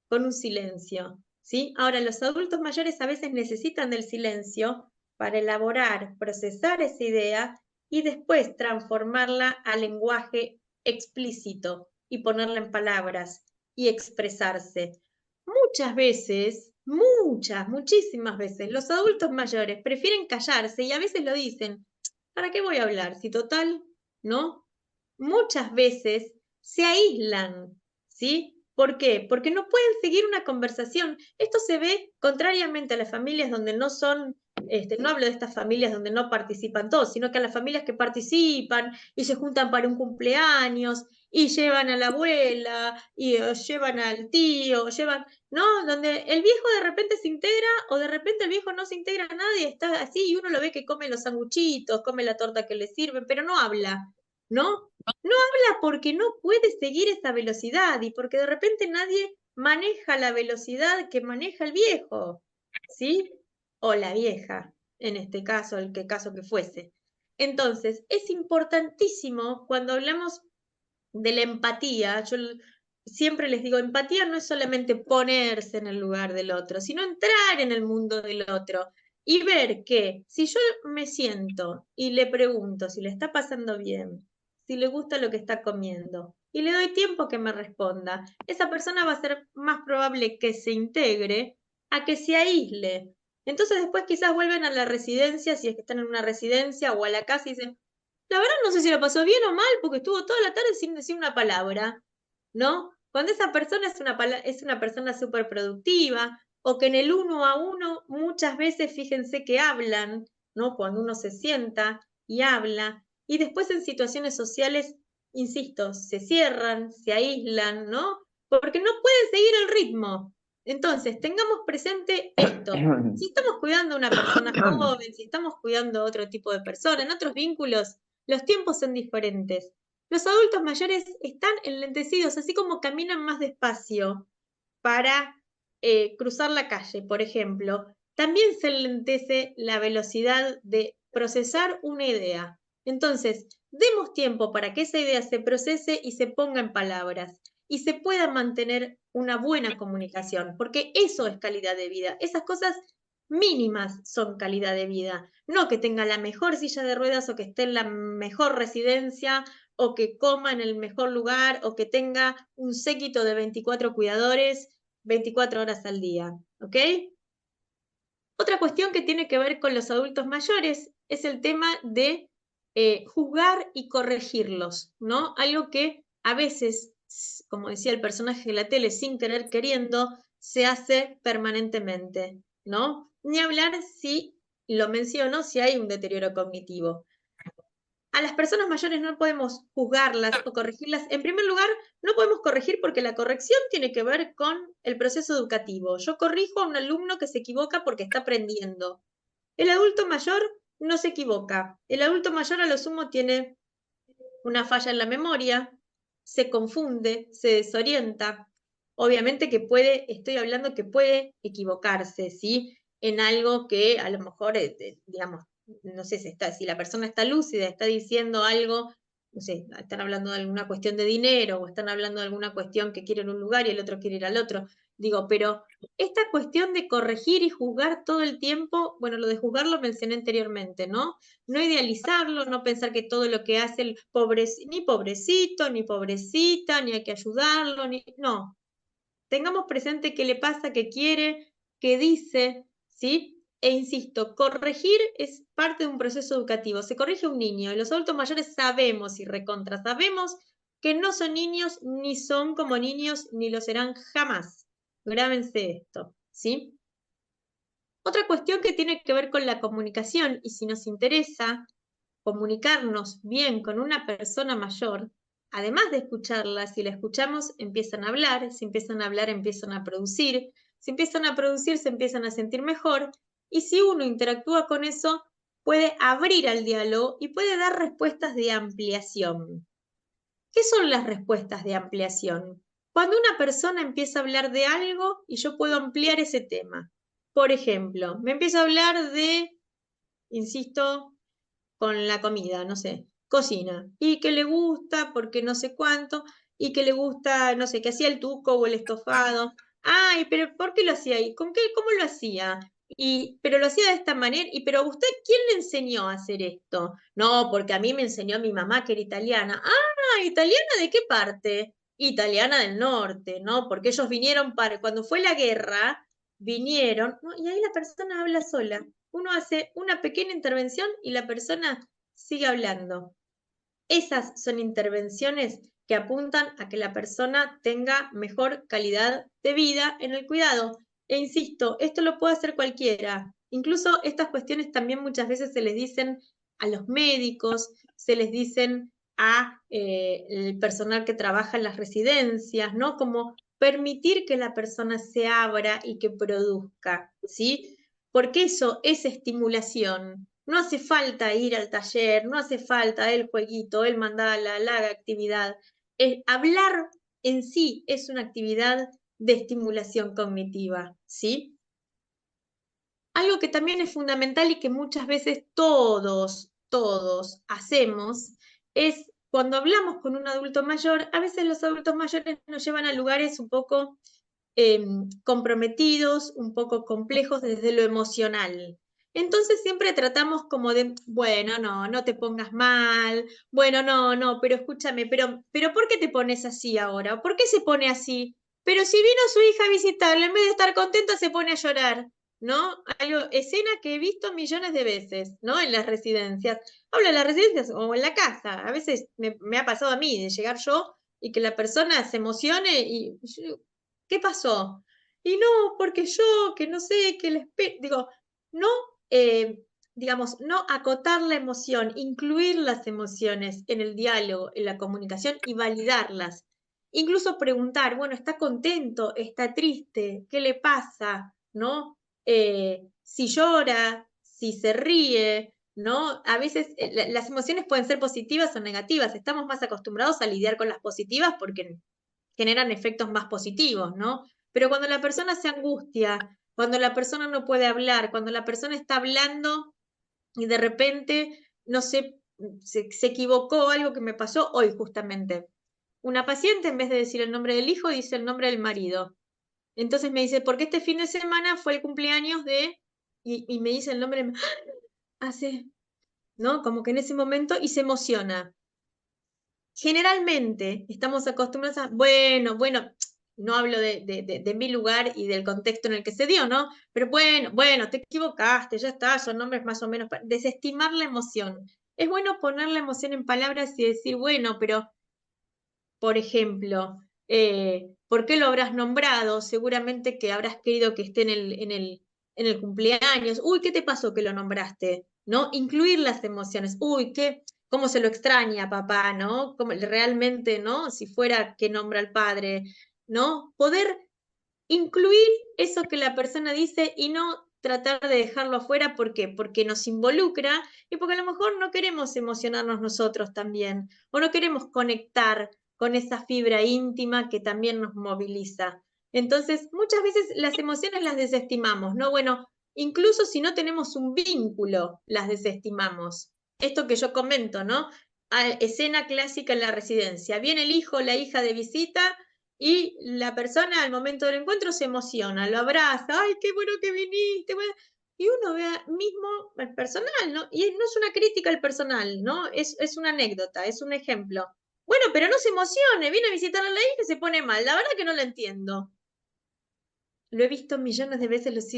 con un silencio, ¿sí? Ahora, los adultos mayores a veces necesitan del silencio para elaborar, procesar esa idea y después transformarla a lenguaje explícito y ponerla en palabras y expresarse. Muchas veces, muchísimas veces, los adultos mayores prefieren callarse y a veces lo dicen, ¿para qué voy a hablar? Si total, ¿no? Muchas veces se aíslan, ¿sí? ¿Por qué? Porque no pueden seguir una conversación. Esto se ve contrariamente a las familias donde no son, no hablo de estas familias donde no participan todos, sino que a las familias que participan y se juntan para un cumpleaños y llevan a la abuela y llevan al tío, llevan, ¿no? Donde el viejo de repente se integra o de repente el viejo no se integra a nadie, está así y uno lo ve que come los sanguchitos, come la torta que le sirven, pero no habla, ¿no? No habla porque no puede seguir esa velocidad y porque de repente nadie maneja la velocidad que maneja el viejo, ¿sí? O la vieja, en este caso, el que caso que fuese. Entonces, es importantísimo cuando hablamos de la empatía, yo siempre les digo, empatía no es solamente ponerse en el lugar del otro, sino entrar en el mundo del otro y ver que si yo me siento y le pregunto si le está pasando bien, si le gusta lo que está comiendo y le doy tiempo que me responda, esa persona va a ser más probable que se integre a que se aísle. Entonces después quizás vuelven a la residencia, si es que están en una residencia, o a la casa y dicen, la verdad no sé si lo pasó bien o mal porque estuvo toda la tarde sin decir una palabra, ¿no? Cuando esa persona es una persona súper productiva, o que en el 1 a 1 muchas veces fíjense que hablan, ¿no? Cuando uno se sienta y habla, y después en situaciones sociales, insisto, se cierran, se aíslan, ¿no? Porque no pueden seguir el ritmo. Entonces, tengamos presente esto. Si estamos cuidando a una persona joven, si estamos cuidando a otro tipo de persona, en otros vínculos, los tiempos son diferentes. Los adultos mayores están enlentecidos, así como caminan más despacio para cruzar la calle, por ejemplo. También se enlentece la velocidad de procesar una idea. Entonces, demos tiempo para que esa idea se procese y se ponga en palabras y se pueda mantener una buena comunicación, porque eso es calidad de vida. Esas cosas mínimas son calidad de vida, no que tenga la mejor silla de ruedas o que esté en la mejor residencia o que coma en el mejor lugar o que tenga un séquito de 24 cuidadores 24 horas al día, ¿ok? Otra cuestión que tiene que ver con los adultos mayores es el tema de juzgar y corregirlos, ¿no? Algo que a veces, como decía el personaje de la tele, sin querer queriendo, se hace permanentemente, ¿no? Ni hablar si, lo menciono, si hay un deterioro cognitivo. A las personas mayores no podemos juzgarlas o corregirlas. En primer lugar, no podemos corregir porque la corrección tiene que ver con el proceso educativo. Yo corrijo a un alumno que se equivoca porque está aprendiendo. El adulto mayor no se equivoca. El adulto mayor a lo sumo tiene una falla en la memoria, se confunde, se desorienta. Obviamente que estoy hablando que puede equivocarse, ¿sí? En algo que a lo mejor, digamos, no sé si la persona está lúcida, está diciendo algo, no sé, están hablando de alguna cuestión de dinero o están hablando de alguna cuestión que quiere en un lugar y el otro quiere ir al otro. Digo, pero esta cuestión de corregir y juzgar todo el tiempo, bueno, lo de juzgar lo mencioné anteriormente, ¿no? No idealizarlo, no pensar que todo lo que hace el ni pobrecito, ni pobrecita, ni hay que ayudarlo, no. Tengamos presente qué le pasa, qué quiere, qué dice, ¿sí? E insisto, corregir es parte de un proceso educativo. Se corrige a un niño y los adultos mayores sabemos y recontra sabemos que no son niños, ni son como niños, ni lo serán jamás. Grábense esto, ¿sí? Otra cuestión que tiene que ver con la comunicación, y si nos interesa comunicarnos bien con una persona mayor, además de escucharla, si la escuchamos, empiezan a hablar, si empiezan a hablar, empiezan a producir, si empiezan a producir, se empiezan a sentir mejor, y si uno interactúa con eso, puede abrir al diálogo y puede dar respuestas de ampliación. ¿Qué son las respuestas de ampliación? Cuando una persona empieza a hablar de algo y yo puedo ampliar ese tema. Por ejemplo, me empieza a hablar de, insisto, con la comida, no sé, cocina, y que le gusta porque no sé cuánto, y que le gusta, no sé, que hacía el tuco o el estofado. Ay, pero ¿por qué lo hacía ahí? ¿Con qué? ¿Cómo lo hacía? Pero lo hacía de esta manera, pero ¿a usted quién le enseñó a hacer esto? No, porque a mí me enseñó mi mamá que era italiana. Ah, ¿italiana de qué parte? Italiana del norte, ¿no? Porque ellos vinieron cuando fue la guerra, vinieron, ¿no? Y ahí la persona habla sola. Uno hace una pequeña intervención y la persona sigue hablando. Esas son intervenciones que apuntan a que la persona tenga mejor calidad de vida en el cuidado. E insisto, esto lo puede hacer cualquiera. Incluso estas cuestiones también muchas veces se les dicen a los médicos, se les dicen a el personal que trabaja en las residencias, ¿no? Como permitir que la persona se abra y que produzca, ¿sí? Porque eso es estimulación. No hace falta ir al taller, no hace falta el jueguito, el mandala, la actividad. Hablar en sí es una actividad de estimulación cognitiva, ¿sí? Algo que también es fundamental y que muchas veces todos hacemos es cuando hablamos con un adulto mayor, a veces los adultos mayores nos llevan a lugares un poco comprometidos, un poco complejos desde lo emocional. Entonces siempre tratamos como de, bueno, no te pongas mal, bueno, no, pero escúchame, pero ¿por qué te pones así ahora? ¿Por qué se pone así? Pero si vino su hija a visitarlo, en vez de estar contenta se pone a llorar, ¿no? Escena que he visto millones de veces, ¿no? En las residencias. Hablo de las residencias o en la casa. A veces me ha pasado a mí de llegar yo y que la persona se emocione y yo digo, ¿qué pasó? Y no, porque yo, que no sé, que les... Digo, no eh, digamos, no acotar la emoción, incluir las emociones en el diálogo, en la comunicación y validarlas. Incluso preguntar, bueno, ¿está contento? ¿Está triste? ¿Qué le pasa? ¿No? Si llora, si se ríe, ¿no? A veces las emociones pueden ser positivas o negativas. Estamos más acostumbrados a lidiar con las positivas porque generan efectos más positivos, ¿no? Pero cuando la persona se angustia, cuando la persona no puede hablar, cuando la persona está hablando y de repente, no sé, se equivocó, algo que me pasó hoy justamente. Una paciente, en vez de decir el nombre del hijo, dice el nombre del marido. Entonces me dice, porque este fin de semana fue el cumpleaños de... Y me dice el nombre, hace, ¿no? Como que en ese momento, y se emociona. Generalmente estamos acostumbrados a, bueno, no hablo de mi lugar y del contexto en el que se dio, ¿no? Pero bueno, te equivocaste, ya está, son nombres más o menos, desestimar la emoción. Es bueno poner la emoción en palabras y decir, bueno, pero, por ejemplo, ¿por qué lo habrás nombrado? Seguramente que habrás querido que esté en el cumpleaños. Uy, ¿qué te pasó que lo nombraste? ¿No? Incluir las emociones. Uy, cómo se lo extraña papá, ¿no? Como realmente, ¿no? Si fuera que nombra al padre, ¿no? Poder incluir eso que la persona dice y no tratar de dejarlo afuera. ¿Por qué? Porque nos involucra y porque a lo mejor no queremos emocionarnos nosotros también, o no queremos conectar con esa fibra íntima que también nos moviliza. Entonces, muchas veces las emociones las desestimamos, ¿no? Bueno, incluso si no tenemos un vínculo, las desestimamos. Esto que yo comento, ¿no? Escena clásica en la residencia. Viene el hijo o la hija de visita y la persona al momento del encuentro se emociona, lo abraza, ay, qué bueno que viniste. Y uno ve mismo el personal, ¿no? Y no es una crítica al personal, ¿no? Es una anécdota, es un ejemplo. Bueno, pero no se emocione, viene a visitar a la hija y se pone mal. La verdad que no la entiendo. Lo he visto millones de veces,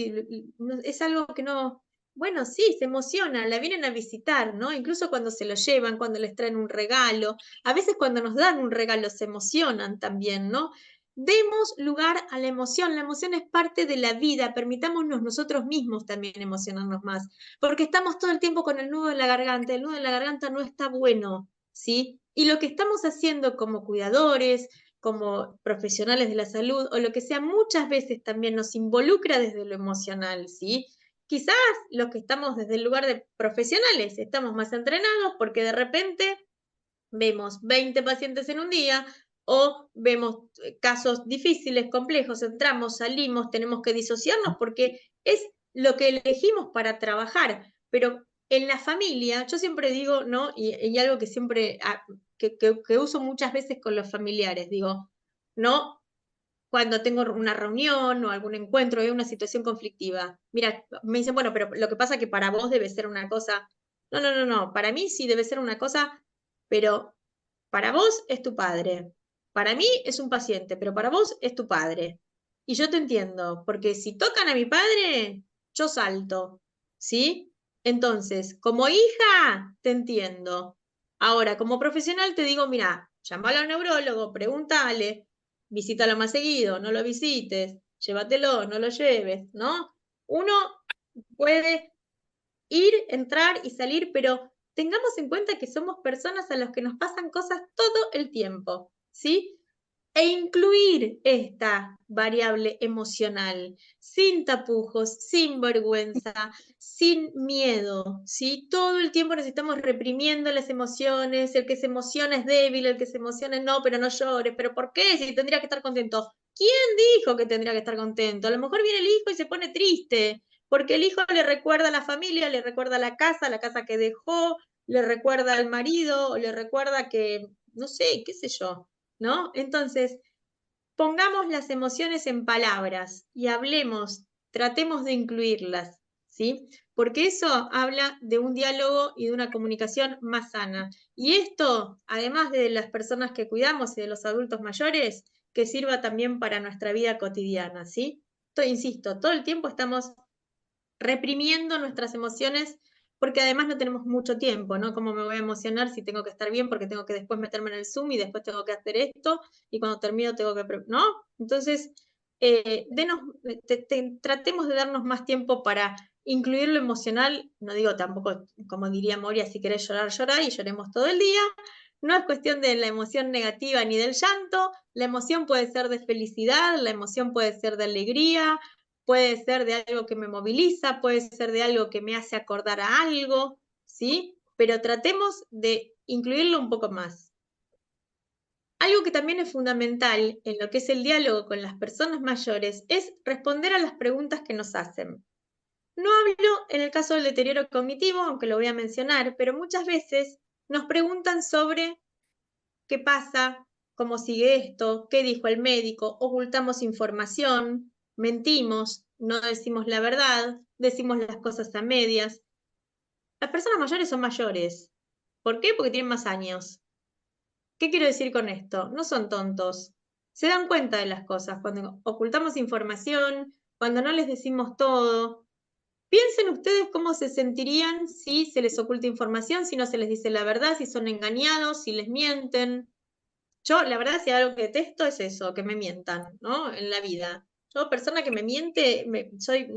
es algo que no, bueno, sí, se emociona, la vienen a visitar, ¿no? Incluso cuando se lo llevan, cuando les traen un regalo, a veces cuando nos dan un regalo se emocionan también, ¿no? Demos lugar a la emoción es parte de la vida, permitámonos nosotros mismos también emocionarnos más, porque estamos todo el tiempo con el nudo en la garganta, el nudo en la garganta no está bueno, ¿sí? Y lo que estamos haciendo como cuidadores, como profesionales de la salud o lo que sea, muchas veces también nos involucra desde lo emocional, ¿sí? Quizás los que estamos desde el lugar de profesionales estamos más entrenados porque de repente vemos 20 pacientes en un día o vemos casos difíciles, complejos, entramos, salimos, tenemos que disociarnos porque es lo que elegimos para trabajar, pero en la familia, yo siempre digo, ¿no? Y algo que siempre, que uso muchas veces con los familiares, digo, ¿no? Cuando tengo una reunión o algún encuentro, hay una situación conflictiva. Mira, me dicen, bueno, pero lo que pasa es que para vos debe ser una cosa. No, para mí sí debe ser una cosa, pero para vos es tu padre. Para mí es un paciente, pero para vos es tu padre. Y yo te entiendo, porque si tocan a mi padre, yo salto, ¿sí? Entonces, como hija, te entiendo. Ahora, como profesional, te digo, mira, llámalo al neurólogo, pregúntale, visítalo más seguido, no lo visites, llévatelo, no lo lleves, ¿no? Uno puede ir, entrar y salir, pero tengamos en cuenta que somos personas a las que nos pasan cosas todo el tiempo, ¿sí? E incluir esta variable emocional, sin tapujos, sin vergüenza, sin miedo, ¿sí? Todo el tiempo nos estamos reprimiendo las emociones, el que se emociona es débil, el que se emociona no, pero no llores, pero ¿por qué? Si tendría que estar contento. ¿Quién dijo que tendría que estar contento? A lo mejor viene el hijo y se pone triste, porque el hijo le recuerda a la familia, le recuerda a la casa que dejó, le recuerda al marido, o le recuerda que, no sé, qué sé yo, ¿no? Entonces, pongamos las emociones en palabras y hablemos, tratemos de incluirlas, ¿sí? Porque eso habla de un diálogo y de una comunicación más sana. Y esto, además de las personas que cuidamos y de los adultos mayores, que sirva también para nuestra vida cotidiana, ¿sí? Insisto, todo el tiempo estamos reprimiendo nuestras emociones porque además no tenemos mucho tiempo, ¿no? ¿Cómo me voy a emocionar si tengo que estar bien porque tengo que después meterme en el Zoom y después tengo que hacer esto y cuando termino tengo que... ¿No? Entonces, tratemos de darnos más tiempo para incluir lo emocional, no digo tampoco, como diría Moria, si querés llorar, llorar y lloremos todo el día. No es cuestión de la emoción negativa ni del llanto, la emoción puede ser de felicidad, la emoción puede ser de alegría, puede ser de algo que me moviliza, puede ser de algo que me hace acordar a algo, ¿sí? Pero tratemos de incluirlo un poco más. Algo que también es fundamental en lo que es el diálogo con las personas mayores es responder a las preguntas que nos hacen. No hablo en el caso del deterioro cognitivo, aunque lo voy a mencionar, pero muchas veces nos preguntan sobre qué pasa, cómo sigue esto, qué dijo el médico, ocultamos información, mentimos, no decimos la verdad, decimos las cosas a medias. Las personas mayores son mayores. ¿Por qué? Porque tienen más años. ¿Qué quiero decir con esto? No son tontos. Se dan cuenta de las cosas cuando ocultamos información, cuando no les decimos todo. Piensen ustedes cómo se sentirían si se les oculta información, si no se les dice la verdad, si son engañados, si les mienten. Yo, la verdad, si algo que detesto es eso, que me mientan, ¿no? En la vida. Yo, persona que me miente, soy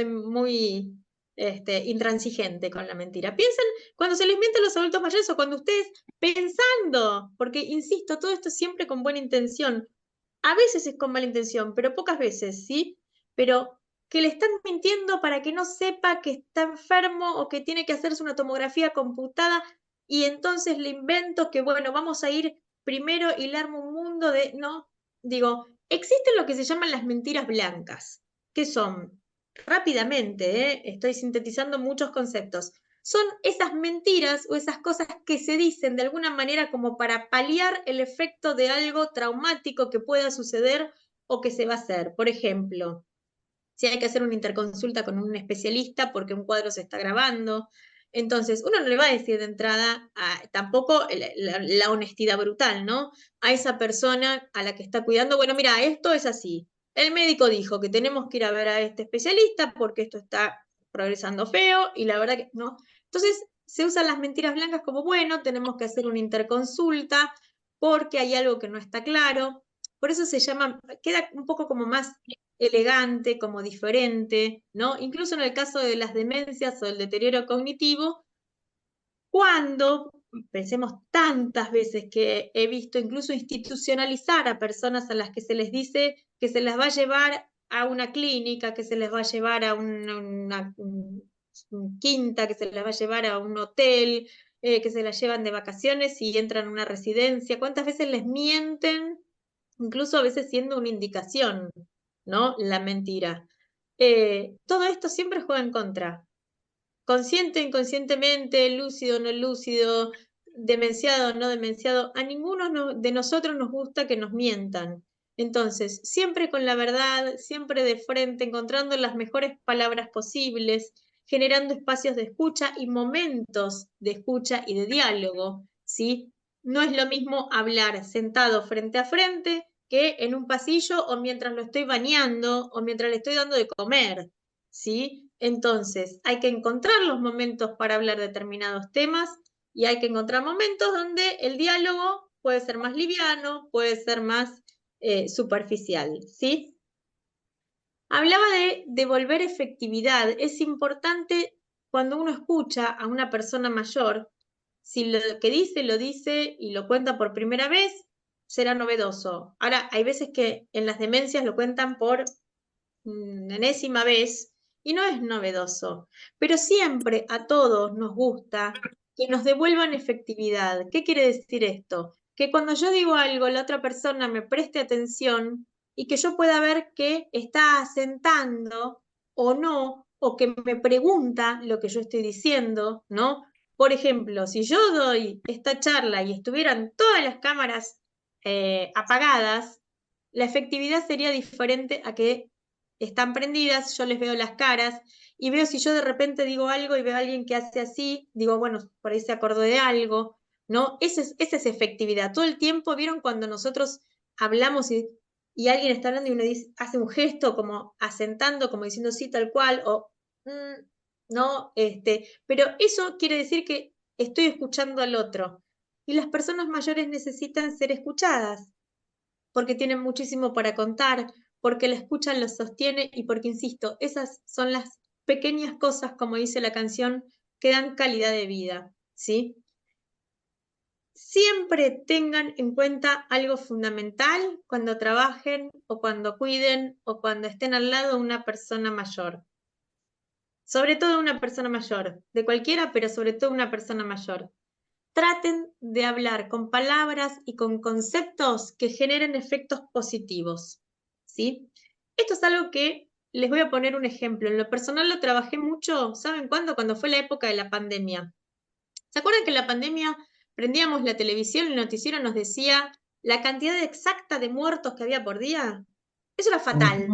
muy intransigente con la mentira. Piensen cuando se les miente a los adultos mayores o cuando ustedes pensando, porque insisto, todo esto siempre con buena intención. A veces es con mala intención, pero pocas veces, ¿sí? Pero que le están mintiendo para que no sepa que está enfermo o que tiene que hacerse una tomografía computada y entonces le invento que, bueno, vamos a ir primero y le armo un mundo de... No, digo, existen lo que se llaman las mentiras blancas, que son rápidamente, estoy sintetizando muchos conceptos. Son esas mentiras o esas cosas que se dicen de alguna manera como para paliar el efecto de algo traumático que pueda suceder o que se va a hacer. Por ejemplo, si hay que hacer una interconsulta con un especialista porque un cuadro se está grabando. Entonces, uno no le va a decir de entrada tampoco la honestidad brutal, ¿no? A esa persona a la que está cuidando, bueno, mira, esto es así. El médico dijo que tenemos que ir a ver a este especialista porque esto está progresando feo y la verdad que no. Entonces, se usan las mentiras blancas como, bueno, tenemos que hacer una interconsulta porque hay algo que no está claro. Por eso se llama, queda un poco como más elegante, como diferente, ¿no? Incluso en el caso de las demencias o el deterioro cognitivo, cuando, pensemos tantas veces que he visto incluso institucionalizar a personas a las que se les dice que se las va a llevar a una clínica, que se les va a llevar a una quinta, que se les va a llevar a un hotel, que se las llevan de vacaciones y entran a una residencia. ¿Cuántas veces les mienten? Incluso a veces siendo una indicación, ¿no? La mentira. Todo esto siempre juega en contra. Consciente, inconscientemente, lúcido, no lúcido, demenciado, no demenciado, a ninguno de nosotros nos gusta que nos mientan. Entonces, siempre con la verdad, siempre de frente, encontrando las mejores palabras posibles, generando espacios de escucha y momentos de escucha y de diálogo, ¿sí? No es lo mismo hablar sentado frente a frente que en un pasillo o mientras lo estoy bañando o mientras le estoy dando de comer, ¿sí? Entonces, hay que encontrar los momentos para hablar determinados temas y hay que encontrar momentos donde el diálogo puede ser más liviano, puede ser más superficial, ¿sí? Hablaba de devolver efectividad. Es importante cuando uno escucha a una persona mayor, si lo que dice lo dice y lo cuenta por primera vez, será novedoso. Ahora, hay veces que en las demencias lo cuentan por enésima vez y no es novedoso, pero siempre a todos nos gusta que nos devuelvan efectividad. ¿Qué quiere decir esto? Que cuando yo digo algo, la otra persona me preste atención y que yo pueda ver que está asentando o no, o que me pregunta lo que yo estoy diciendo, ¿no? Por ejemplo, si yo doy esta charla y estuvieran todas las cámaras apagadas, la efectividad sería diferente a que están prendidas, yo les veo las caras y veo si yo de repente digo algo y veo a alguien que hace así, digo, bueno, por ahí se acordó de algo, ¿no? Esa es efectividad. Todo el tiempo, ¿vieron cuando nosotros hablamos y alguien está hablando y uno dice, hace un gesto como asentando, como diciendo sí, tal cual, o no, pero eso quiere decir que estoy escuchando al otro. Y las personas mayores necesitan ser escuchadas, porque tienen muchísimo para contar, porque la escucha los sostiene y porque, insisto, esas son las pequeñas cosas, como dice la canción, que dan calidad de vida, ¿sí? Siempre tengan en cuenta algo fundamental cuando trabajen o cuando cuiden o cuando estén al lado de una persona mayor. Sobre todo una persona mayor, de cualquiera, pero sobre todo una persona mayor. Traten de hablar con palabras y con conceptos que generen efectos positivos, ¿sí? Esto es algo que les voy a poner un ejemplo. En lo personal lo trabajé mucho, ¿saben cuándo? Cuando fue la época de la pandemia. ¿Se acuerdan que en la pandemia prendíamos la televisión y el noticiero nos decía la cantidad exacta de muertos que había por día? Eso era fatal.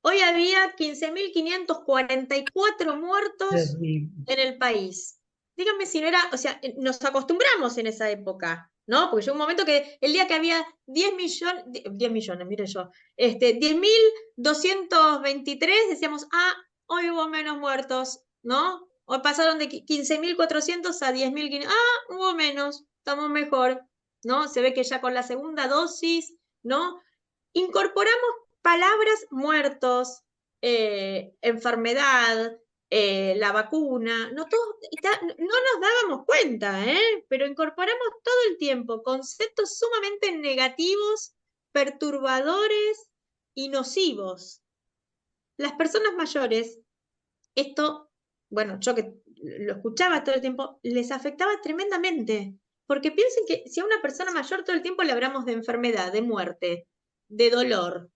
Hoy había 15.544 muertos en el país. Díganme si no era, o sea, nos acostumbramos en esa época, ¿no? Porque llegó un momento que el día que había 10 millones, 10 millones, mire yo, 10.223, decíamos, hoy hubo menos muertos, ¿no? Hoy pasaron de 15.400 a 10.500, hubo menos, estamos mejor, ¿no? Se ve que ya con la segunda dosis, ¿no? Incorporamos palabras muertos, enfermedad, la vacuna, no nos dábamos cuenta, pero incorporamos todo el tiempo conceptos sumamente negativos, perturbadores y nocivos. Las personas mayores, esto, bueno, yo que lo escuchaba todo el tiempo, les afectaba tremendamente, porque piensen que si a una persona mayor todo el tiempo le hablamos de enfermedad, de muerte, de dolor,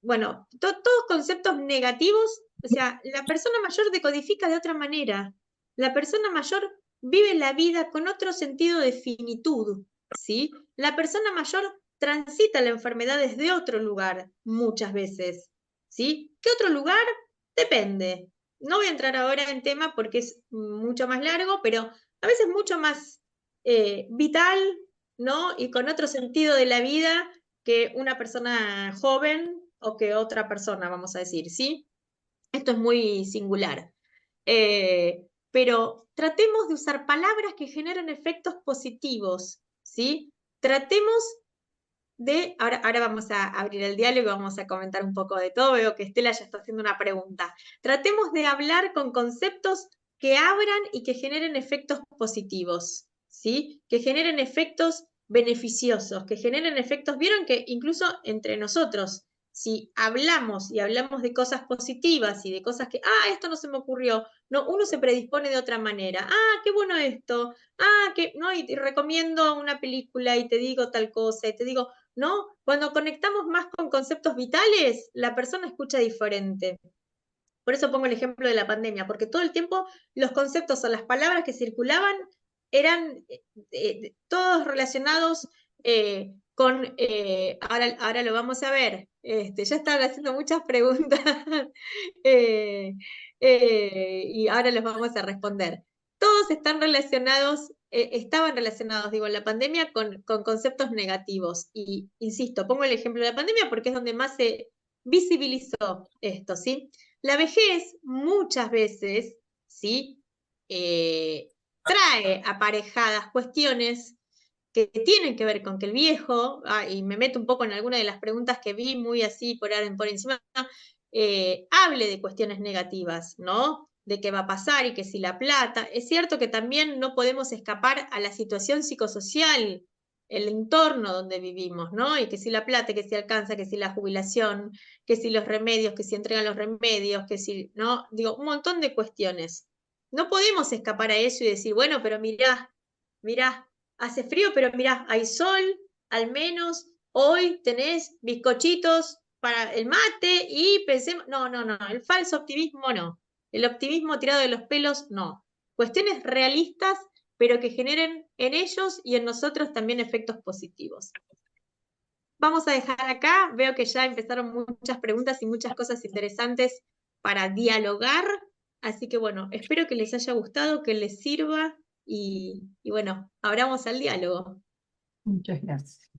bueno, todos conceptos negativos, o sea, la persona mayor decodifica de otra manera. La persona mayor vive la vida con otro sentido de finitud, ¿sí? La persona mayor transita la enfermedad desde otro lugar, muchas veces, ¿sí? ¿Qué otro lugar? Depende. No voy a entrar ahora en tema porque es mucho más largo, pero a veces mucho más vital, ¿no? Y con otro sentido de la vida que una persona joven o que otra persona, vamos a decir, ¿sí? Esto es muy singular. Pero tratemos de usar palabras que generen efectos positivos, ¿sí? Tratemos ahora vamos a abrir el diálogo y vamos a comentar un poco de todo. Veo que Estela ya está haciendo una pregunta. Tratemos de hablar con conceptos que abran y que generen efectos positivos, ¿sí? Que generen efectos beneficiosos, que generen efectos, vieron que incluso entre nosotros, si hablamos y hablamos de cosas positivas y de cosas que, esto no se me ocurrió, no, uno se predispone de otra manera, qué bueno esto, no, y te recomiendo una película y te digo tal cosa, y te digo, ¿no? Cuando conectamos más con conceptos vitales, la persona escucha diferente. Por eso pongo el ejemplo de la pandemia, porque todo el tiempo los conceptos o las palabras que circulaban eran todos relacionados con, ahora lo vamos a ver, ya estaban haciendo muchas preguntas y ahora los vamos a responder. Todos están relacionados, estaban relacionados, digo, en la pandemia con conceptos negativos. Y insisto, pongo el ejemplo de la pandemia porque es donde más se visibilizó esto, ¿sí? La vejez muchas veces, ¿sí? Trae aparejadas cuestiones que tienen que ver con que el viejo, y me meto un poco en alguna de las preguntas que vi muy así por encima, hable de cuestiones negativas, ¿no? De qué va a pasar y que si la plata. Es cierto que también no podemos escapar a la situación psicosocial, el entorno donde vivimos, ¿no? Y que si la plata, que si alcanza, que si la jubilación, que si los remedios, que si entregan los remedios, que si, ¿no? Digo, un montón de cuestiones. No podemos escapar a eso y decir, bueno, pero mirá, hace frío, pero mirá, hay sol, al menos hoy tenés bizcochitos para el mate y pensemos, no, el falso optimismo no, el optimismo tirado de los pelos no. Cuestiones realistas, pero que generen en ellos y en nosotros también efectos positivos. vamos a dejar acá. Veo que ya empezaron muchas preguntas y muchas cosas interesantes para dialogar. Así que bueno, espero que les haya gustado, que les sirva y bueno, abramos al diálogo. Muchas gracias.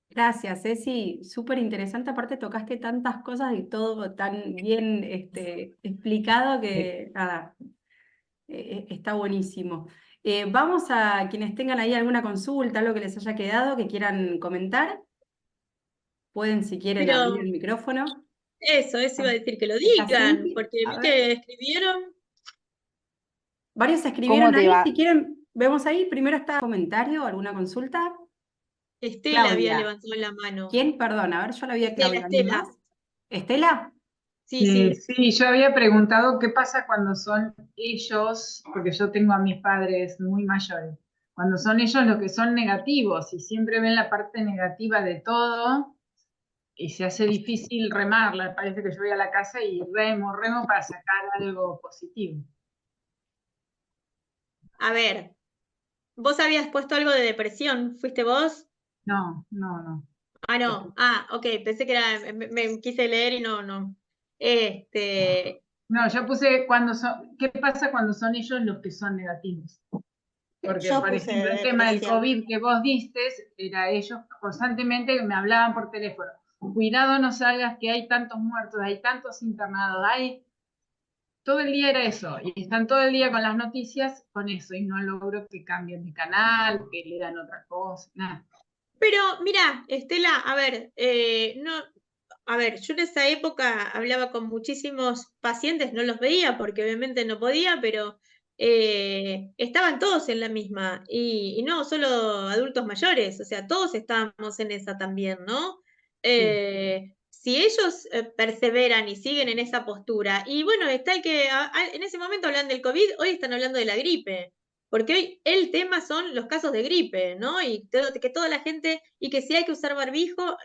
Gracias, Ceci. Súper interesante. Aparte tocaste tantas cosas y todo tan bien explicado que nada, está buenísimo. Vamos a quienes tengan ahí alguna consulta, algo que les haya quedado, que quieran comentar. Pueden, si quieren, abrir Pero el micrófono. eso iba a decir, que lo ¿Está digan, Cinti? porque vi A ver. que escribieron. Varios ¿Cómo escribieron te ahí. va? Si quieren, vemos ahí. Primero está comentario, alguna consulta. Estela había Claudia. levantado la mano. ¿Quién? Perdón, a ver, yo la vi a Estela, Claudia. ¿Alguien Estela. más? ¿Estela? Sí, sí. Sí, yo había preguntado qué pasa cuando son ellos, porque yo tengo a mis padres muy mayores, cuando son ellos los que son negativos y siempre ven la parte negativa de todo y se hace difícil remarla. Parece que yo voy a la casa y remo para sacar algo positivo. A ver, vos habías puesto algo de depresión, ¿fuiste vos? No, no, no. Ah, no. Ah, ok, pensé que era, me quise leer y no, no. No, yo puse ¿qué pasa cuando son ellos los que son negativos? Porque, Yo por puse ejemplo, el tema del depresión. COVID que vos diste, era ellos constantemente que me hablaban por teléfono. Cuidado, no salgas, que hay tantos muertos, hay tantos internados, todo el día era eso. Y están todo el día con las noticias con eso. Y no logro que cambien de canal, que le dan otra cosa, nada. Pero mira, Estela, a ver, no, a ver, yo en esa época hablaba con muchísimos pacientes, no los veía porque obviamente no podía, pero estaban todos en la misma, y no solo adultos mayores, o sea, todos estábamos en esa también, ¿no? Sí. Si ellos perseveran y siguen en esa postura, y bueno, está el que en ese momento hablan del COVID, hoy están hablando de la gripe. Porque hoy el tema son los casos de gripe, ¿no? Y que toda la gente, y que si hay que usar barbijo,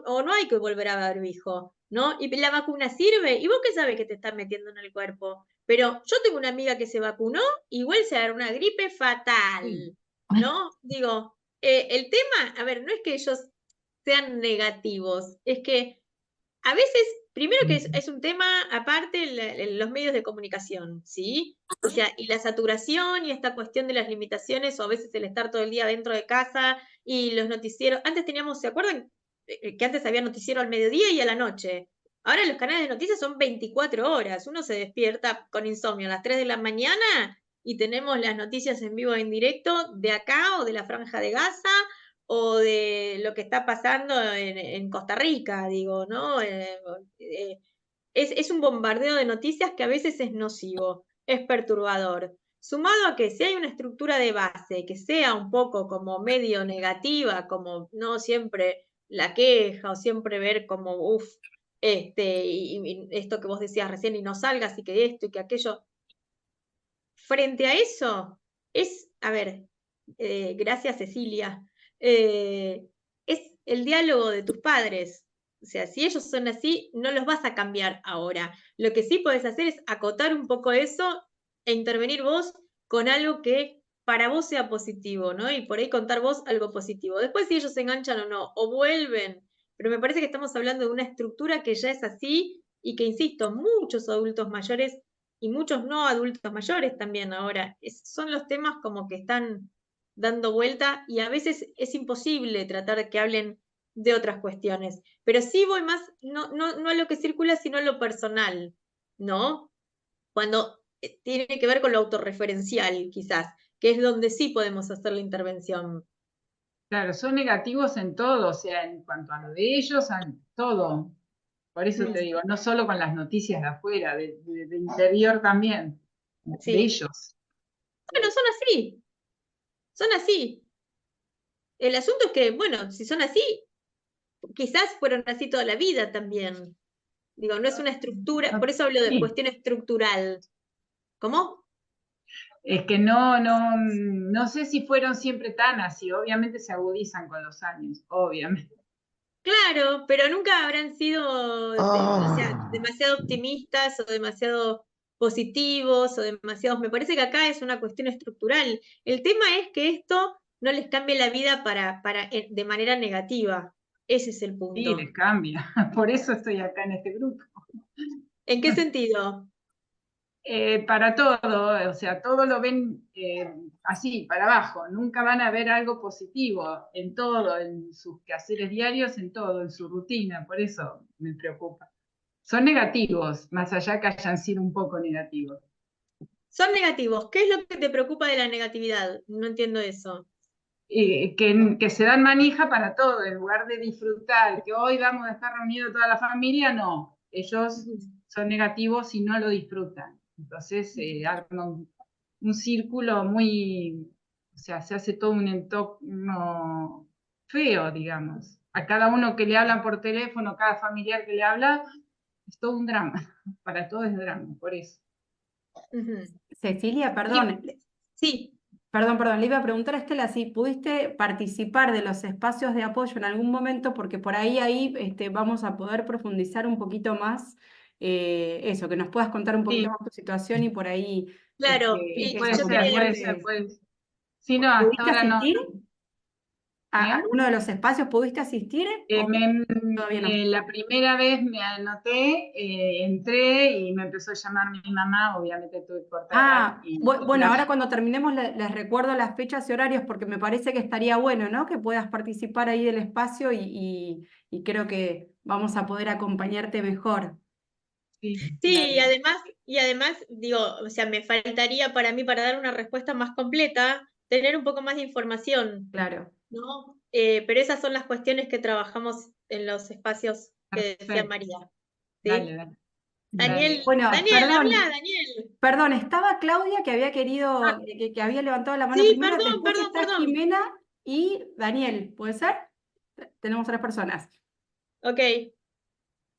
o no hay que volver a barbijo, ¿no? Y la vacuna sirve, y vos qué sabes que te están metiendo en el cuerpo. Pero yo tengo una amiga que se vacunó, igual se agarró una gripe fatal, ¿no? Digo, el tema, a ver, no es que ellos sean negativos, es que a veces, primero que es un tema aparte los medios de comunicación, ¿sí? O sea, y la saturación y esta cuestión de las limitaciones, o a veces el estar todo el día dentro de casa y los noticieros. Antes teníamos, ¿se acuerdan? Que antes había noticiero al mediodía y a la noche. Ahora los canales de noticias son 24 horas. Uno se despierta con insomnio a las 3 de la mañana y tenemos las noticias en vivo en directo de acá o de la Franja de Gaza o de lo que está pasando en Costa Rica, digo, ¿no? Es un bombardeo de noticias que a veces es nocivo, es perturbador. Sumado a que si hay una estructura de base que sea un poco como medio negativa, como no siempre la queja o siempre ver como, uff, y esto que vos decías recién, y no salgas y que esto y que aquello, frente a eso, a ver, gracias Cecilia, es el diálogo de tus padres. O sea, si ellos son así, no los vas a cambiar ahora. Lo que sí podés hacer es acotar un poco eso e intervenir vos con algo que para vos sea positivo, ¿no? Y por ahí contar vos algo positivo. Después si ellos se enganchan o no, o vuelven. Pero me parece que estamos hablando de una estructura que ya es así y que, insisto, muchos adultos mayores y muchos no adultos mayores también ahora. Son los temas como que están dando vuelta y a veces es imposible tratar de que hablen de otras cuestiones. Pero sí voy más, no a lo que circula, sino a lo personal, ¿no? Cuando tiene que ver con lo autorreferencial, quizás, que es donde sí podemos hacer la intervención. Claro, son negativos en todo, o sea, en cuanto a lo de ellos, en todo. Por eso te digo, no solo con las noticias de afuera, de interior también, de Sí. ellos. Bueno, son así, son así. El asunto es que, bueno, si son así, quizás fueron así toda la vida también. Digo, no es una estructura, por eso hablo de Sí, cuestión estructural. ¿Cómo? es que no sé si fueron siempre tan así, obviamente se agudizan con los años, obviamente. Claro, pero nunca habrán sido, o sea, demasiado optimistas o demasiado positivos o demasiados. Me parece que acá es una cuestión estructural. El tema es que esto no les cambie la vida de manera negativa. Ese es el Sí, punto. les cambia. Por eso estoy acá en este grupo. ¿En qué sentido? Para todo, o sea, todo lo ven así, para abajo. Nunca van a ver algo positivo en todo, en sus quehaceres diarios, en todo, en su rutina. Por eso me preocupa. Son negativos, más allá que hayan sido un poco negativos. Son negativos. ¿Qué es lo que te preocupa de la negatividad? No entiendo eso. Que se dan manija para todo, en lugar de disfrutar, que hoy vamos a estar reunidos toda la familia, no. Ellos son negativos y no lo disfrutan. Entonces arma un círculo muy, o sea, se hace todo un entorno feo, digamos. A cada uno que le hablan por teléfono, cada familiar que le habla, es todo un drama. Para todo es drama, por eso. Cecilia, perdón, Sí. perdón, le iba a preguntar a Estela si pudiste participar de los espacios de apoyo en algún momento, porque por ahí vamos a poder profundizar un poquito más eso, que nos puedas contar un poquito Sí, más tu situación y por ahí Claro, sí, y puede yo ser, quería puede decir, ser, puede ser. Sí, no, hasta ¿pudiste ahora no. asistir? ¿A ¿Eh? alguno de los espacios pudiste asistir o todavía no? La primera vez me anoté, entré y me empezó a llamar mi mamá, obviamente tuve que cortar. Bueno, ahora cuando terminemos les recuerdo las fechas y horarios porque me parece que estaría bueno, ¿no? Que puedas participar ahí del espacio y creo que vamos a poder acompañarte mejor. Sí, sí, dale. y además, digo, o sea, me faltaría para mí, para dar una respuesta más completa, tener un poco más de información, Claro. ¿no? Pero esas son las cuestiones que trabajamos en los espacios que decía Perfecto. María, Dale, ¿sí? dale. Dale. Daniel, Bueno, Daniel, habla, Daniel. perdón, estaba Claudia que había Ah, querido, que había levantado la mano sí, primero, perdón, después perdón, está perdón. Jimena y Daniel, ¿puede ser? Tenemos tres personas. Ok.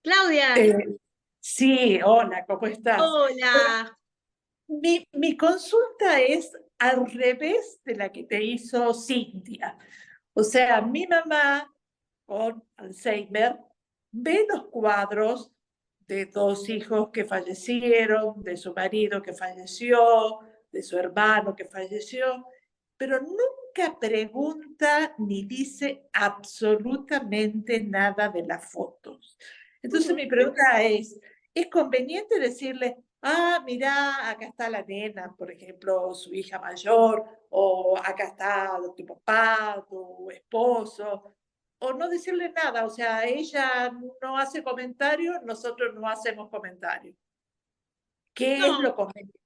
Claudia, Eh, sí, hola, ¿cómo estás? Bueno, hola. mi consulta es al revés de la que te hizo Cintia. O sea, mi mamá con Alzheimer ve los cuadros de dos hijos que fallecieron, de su marido que falleció, de su hermano que falleció, pero nunca pregunta ni dice absolutamente nada de las fotos. Entonces mi pregunta ¿es conveniente decirle, ah, mira, acá está la nena, por ejemplo, su hija mayor, o acá está tu papá, tu esposo, o no decirle nada? O sea, ella no hace comentarios, nosotros no hacemos comentarios. ¿Qué es No, lo conveniente?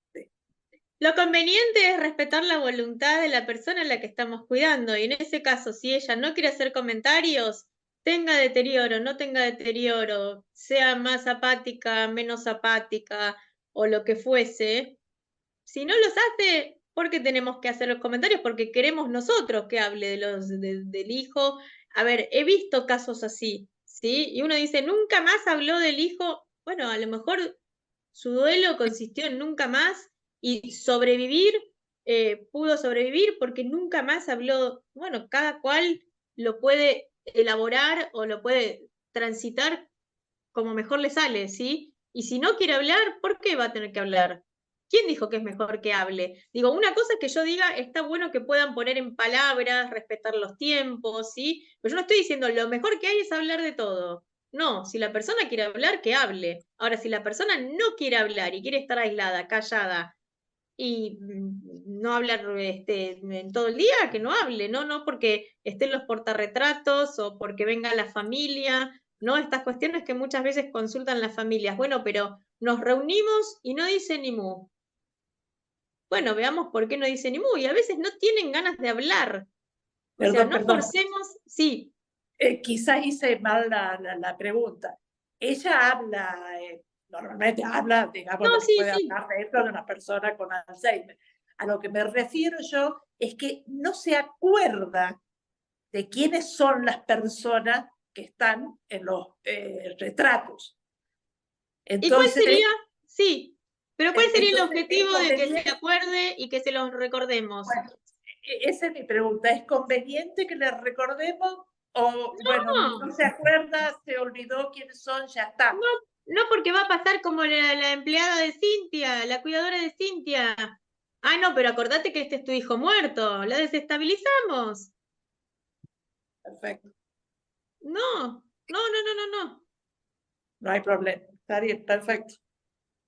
lo conveniente es respetar la voluntad de la persona a la que estamos cuidando. Y en ese caso, si ella no quiere hacer comentarios, tenga deterioro, no tenga deterioro, sea más apática, menos apática o lo que fuese, si no los hace, ¿por qué tenemos que hacer los comentarios? Porque queremos nosotros que hable del hijo. A ver, he visto casos así, ¿sí? Y uno dice, nunca más habló del hijo. Bueno, a lo mejor su duelo consistió en nunca más y sobrevivir, pudo sobrevivir porque nunca más habló. Bueno, cada cual lo puede elaborar o lo puede transitar como mejor le sale, ¿sí? Y si no quiere hablar, ¿por qué va a tener que hablar? ¿Quién dijo que es mejor que hable? Digo, una cosa es que yo diga, está bueno que puedan poner en palabras, respetar los tiempos, ¿sí? Pero yo no estoy diciendo lo mejor que hay es hablar de todo. No, si la persona quiere hablar, que hable. Ahora, si la persona no quiere hablar y quiere estar aislada, callada y no hablar en todo el día, que no hable, ¿no? No porque estén los portarretratos o porque venga la familia, ¿no? Estas cuestiones que muchas veces consultan las familias. Bueno, pero nos reunimos y no dice ni mu. Bueno, veamos por qué no dice ni mu. Y a veces no tienen ganas de hablar. O sea, Perdón, no perdón. forcemos, sí. Quizás hice mal la pregunta. Ella habla, normalmente habla, digamos, No, lo que sí, puede sí. hablar dentro de una persona con Alzheimer. A lo que me refiero yo es que no se acuerda de quiénes son las personas que están en los retratos. ¿Y cuál Entonces, sería? Sí. Pero ¿cuál sería el entonces es objetivo de que se conveniente, acuerde y que se los recordemos? bueno, esa es mi pregunta, ¿es conveniente que les recordemos o, bueno, No. no se acuerda, se olvidó quiénes son, ya está? No, no porque va a pasar como la empleada de Cintia, la cuidadora de Cintia. Ah, no, pero acordate que este es tu hijo muerto, la desestabilizamos. Perfecto. No, no, no, no, no, no. No hay problema. Está bien, perfecto.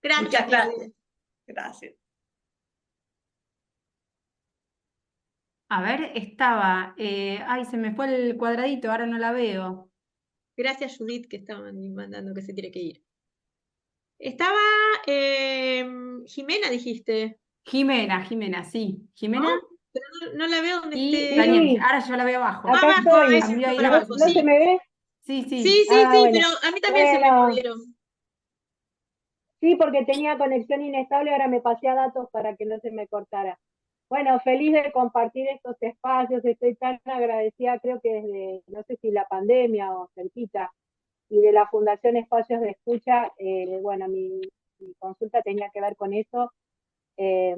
Gracias, Muchas gracias. Claudia. Gracias. A ver, estaba. Ay, se me fue el cuadradito, ahora no la veo. Gracias, Judith, que estaban mandando que se tiene que ir. Estaba Jimena, dijiste, Jimena, sí. ¿no? ¿Jimena? Pero no la veo donde Y esté. Daniel, Sí, ahora yo la veo abajo. acá Abajo, a estoy. veces Cambió ahí por la ¿No, abajo, no se sí. basecita. me ve? Sí, Sí, sí. sí, sí, Bueno, pero a mí también se me bueno, movieron. sí, porque tenía conexión inestable, ahora me pasé a datos para que no se me cortara. Bueno, feliz de compartir estos espacios, estoy tan agradecida, creo que desde, no sé si la pandemia o cerquita, y de la Fundación Espacios de Escucha, bueno, mi consulta tenía que ver con eso. Eh,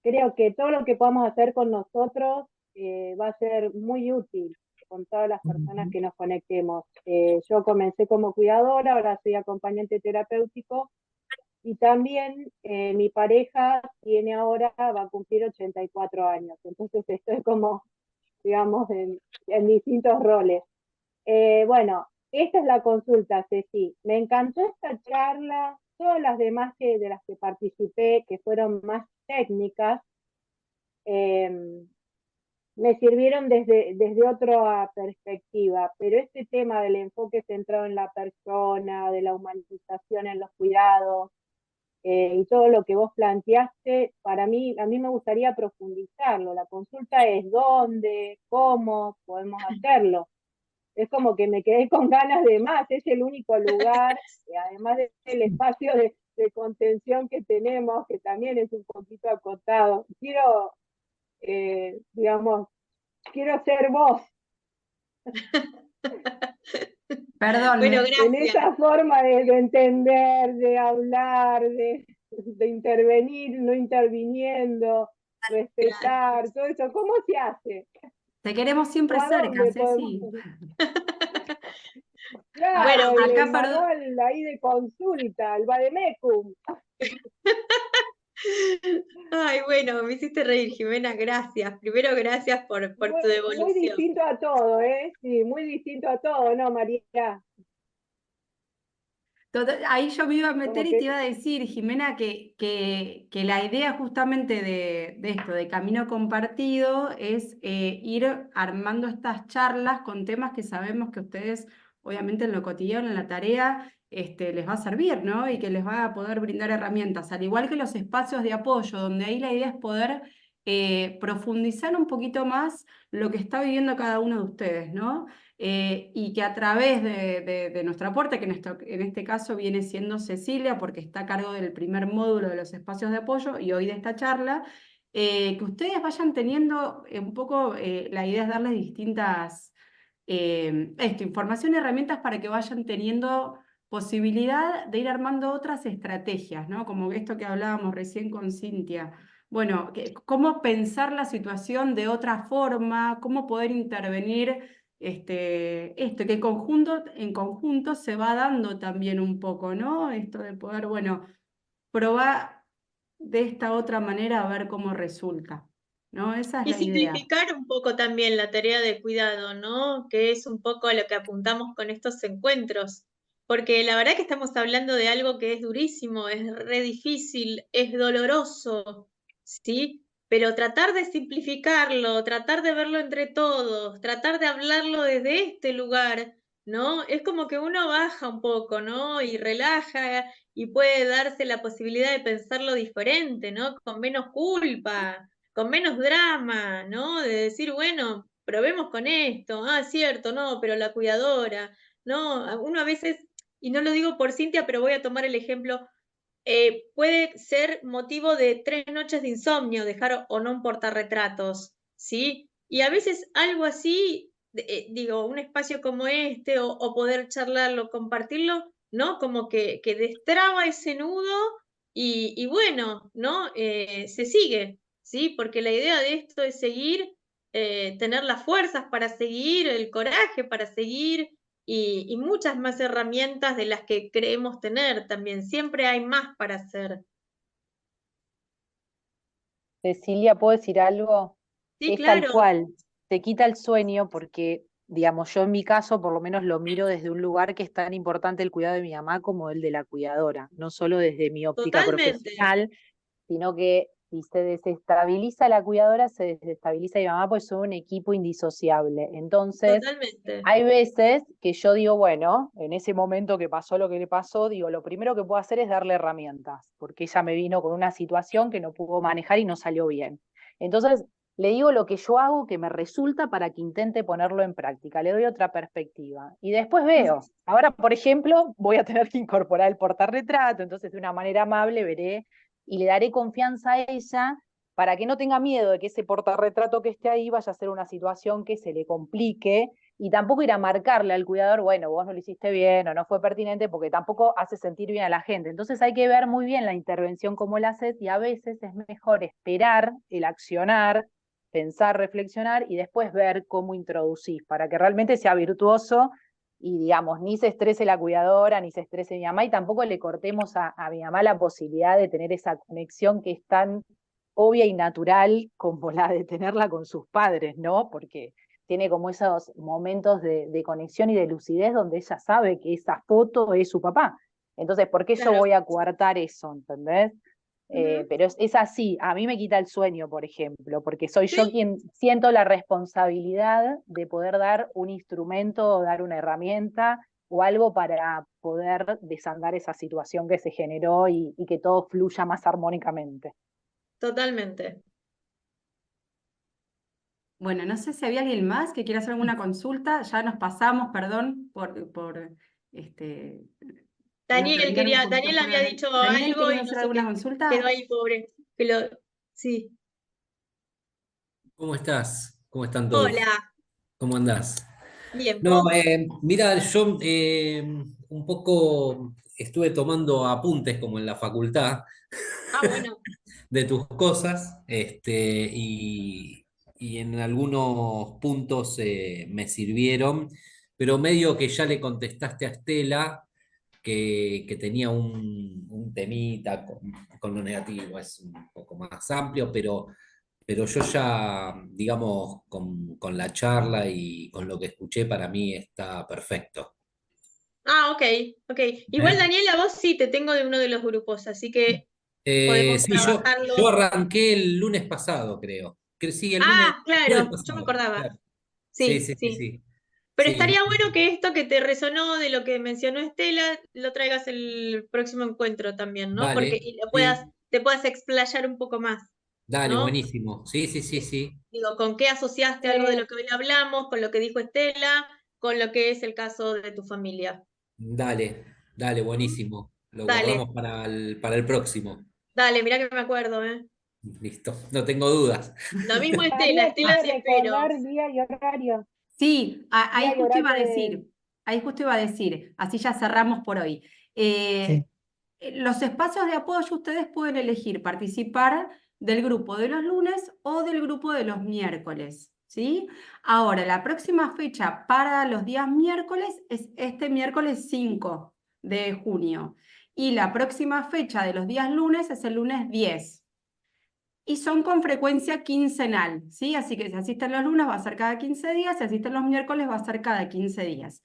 Creo que todo lo que podamos hacer con nosotros va a ser muy útil con todas las personas que nos conectemos. Yo comencé como cuidadora, ahora soy acompañante terapéutico y también mi pareja tiene ahora, va a cumplir 84 años, entonces estoy como, digamos, en distintos roles. Bueno, esta es la consulta, Ceci. Me encantó esta charla, todas las demás de las que participé, que fueron más técnicas, eh, me sirvieron desde otra perspectiva, pero este tema del enfoque centrado en la persona, de la humanización en los cuidados, y todo lo que vos planteaste, para mí, a mí me gustaría profundizarlo. La consulta es dónde, cómo podemos hacerlo. Es como que me quedé con ganas de más, es el único lugar, además del espacio de contención que tenemos, que también es un poquito acotado. Quiero, digamos, quiero ser vos Perdón, Bueno, me, en gracias. esa forma de entender, de hablar, de intervenir, no interviniendo, respetar, todo eso. ¿Cómo se hace? te queremos siempre ¿O a cerca, dónde podemos? Ceci. Bueno, Claro, el Acá, perdón. manual ahí de consulta, el vademecum. ay, bueno, me hiciste reír, Jimena, gracias. Primero, gracias por tu Muy devolución. distinto a todo, ¿eh? Sí, muy distinto a todo, ¿no, María? Ahí yo me iba a meter Como y te que iba a decir, Jimena, que la idea justamente de esto, de camino compartido, es ir armando estas charlas con temas que sabemos que ustedes, obviamente en lo cotidiano, en la tarea, les va a servir, ¿no? Y que les va a poder brindar herramientas, al igual que los espacios de apoyo, donde ahí la idea es poder profundizar un poquito más lo que está viviendo cada uno de ustedes, ¿no? Y que a través de nuestro aporte, que en este caso viene siendo Cecilia, porque está a cargo del primer módulo de los espacios de apoyo y hoy de esta charla, que ustedes vayan teniendo un poco, la idea es darles distintas, información y herramientas para que vayan teniendo posibilidad de ir armando otras estrategias, ¿no? Como esto que hablábamos recién con Cintia. Bueno, cómo pensar la situación de otra forma, cómo poder intervenir esto, que en conjunto se va dando también un poco, ¿no? Esto de poder, bueno, probar de esta otra manera a ver cómo resulta, ¿no? Esa es Y la idea. simplificar un poco también la tarea de cuidado, ¿no? Que es un poco a lo que apuntamos con estos encuentros. Porque la verdad que estamos hablando de algo que es durísimo, es re difícil, es doloroso, ¿sí? Pero tratar de simplificarlo, tratar de verlo entre todos, tratar de hablarlo desde este lugar, ¿no? Es como que uno baja un poco, ¿no? Y relaja y puede darse la posibilidad de pensarlo diferente, ¿no? Con menos culpa, con menos drama, ¿no? De decir, bueno, probemos con esto, ah, cierto, no, pero la cuidadora, ¿no? Uno a veces, y no lo digo por Cintia, pero voy a tomar el ejemplo, puede ser motivo de 3 noches de insomnio, dejar o no un portarretratos, ¿sí? Y a veces algo así, digo, un espacio como este, o poder charlarlo, compartirlo, ¿no? Como que destraba ese nudo y bueno, ¿no? Se sigue, ¿sí? Porque la idea de esto es seguir, tener las fuerzas para seguir, el coraje para seguir, y muchas más herramientas de las que creemos tener también. Siempre hay más para hacer. Cecilia, ¿puedo decir algo? Sí, Es tal claro. cual, te quita el sueño porque digamos, yo en mi caso por lo menos lo miro desde un lugar que es tan importante el cuidado de mi mamá como el de la cuidadora, no solo desde mi óptica Totalmente, profesional, sino que si se desestabiliza la cuidadora, se desestabiliza mi mamá, pues son un equipo indisociable. Entonces, totalmente. hay veces que yo digo, bueno, en ese momento que pasó lo que le pasó, digo, lo primero que puedo hacer es darle herramientas, porque ella me vino con una situación que no pudo manejar y no salió bien. Entonces, le digo lo que yo hago que me resulta para que intente ponerlo en práctica, le doy otra perspectiva. Y después veo, ahora, por ejemplo, voy a tener que incorporar el portarretrato, entonces de una manera amable veré y le daré confianza a ella para que no tenga miedo de que ese portarretrato que esté ahí vaya a ser una situación que se le complique y tampoco ir a marcarle al cuidador, bueno, vos no lo hiciste bien o no fue pertinente, porque tampoco hace sentir bien a la gente. Entonces hay que ver muy bien la intervención, cómo la haces, y a veces es mejor esperar el accionar, pensar, reflexionar y después ver cómo introducís para que realmente sea virtuoso y, digamos, ni se estrese la cuidadora, ni se estrese mi mamá, y tampoco le cortemos a mi mamá la posibilidad de tener esa conexión que es tan obvia y natural como la de tenerla con sus padres, ¿no? Porque tiene como esos momentos de conexión y de lucidez donde ella sabe que esa foto es su papá. Entonces, ¿por qué yo Claro. voy a coartar eso, entendés? Pero es así, a mí me quita el sueño, por ejemplo, porque soy yo Sí, quien siento la responsabilidad de poder dar un instrumento, o dar una herramienta o algo para poder desandar esa situación que se generó y que todo fluya más armónicamente. totalmente. Bueno, no sé si había alguien más que quiera hacer alguna consulta. Ya nos pasamos, perdón, por este, no Daniel terminar un quería, poquito Daniel fuera había de... dicho Daniel, algo ¿querías y no hacer sé alguna qué, quedó consulta? ahí, pobre. Sí. ¿Cómo estás? ¿Cómo están todos? Hola, ¿Cómo andás? bien, No, ¿vos? mira, yo un poco estuve tomando apuntes como en la facultad Ah, bueno, de tus cosas, y en algunos puntos me sirvieron, pero medio que ya le contestaste a Estela que tenía un temita con lo negativo, es un poco más amplio, pero yo ya, digamos, con la charla y con lo que escuché, para mí está perfecto. ah, ok, ok. Igual ¿Eh? Daniel, a vos sí te tengo de uno de los grupos, así que podemos Sí, yo trabajarlo. arranqué el lunes pasado, creo. Sí, Ah, el lunes claro, yo me pasado. acordaba. Claro. Sí, Sí, sí, sí, sí. sí. Pero Sí, estaría bueno que esto que te resonó de lo que mencionó Estela lo traigas el próximo encuentro también, ¿no? Porque dale, y lo sí, te puedas explayar un poco más, dale, ¿no? buenísimo. Sí, sí, sí, sí. Digo, ¿con qué asociaste algo de lo que hoy hablamos, con lo que dijo Estela, con lo que es el caso de tu familia? Dale, dale, ¿Mm? buenísimo. Lo Dale, guardamos para el próximo. dale, mirá que me acuerdo, ¿eh? Listo, no tengo dudas. Lo mismo Estela, María Estela quiere te espero. recordar día y horario, Sí, día y horario de... ahí justo iba a decir, así ya cerramos por hoy. Sí. Los espacios de apoyo ustedes pueden elegir participar del grupo de los lunes o del grupo de los miércoles, ¿sí? Ahora, la próxima fecha para los días miércoles es este miércoles 5 de junio y la próxima fecha de los días lunes es el lunes 10. Y son con frecuencia quincenal, ¿sí? Así que si asisten los lunes va a ser cada 15 días, si asisten los miércoles va a ser cada 15 días.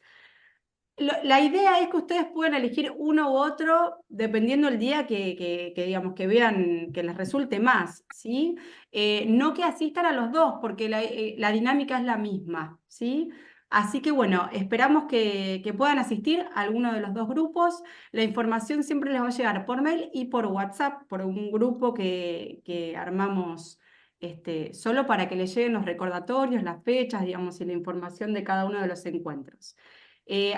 La idea es que ustedes puedan elegir uno u otro dependiendo el día digamos, que vean que les resulte más, ¿sí? No que asistan a los dos, porque la dinámica es la misma, ¿sí? Así que bueno, esperamos que puedan asistir a alguno de los dos grupos. La información siempre les va a llegar por mail y por WhatsApp, por un grupo que armamos solo para que les lleguen los recordatorios, las fechas, digamos, y la información de cada uno de los encuentros.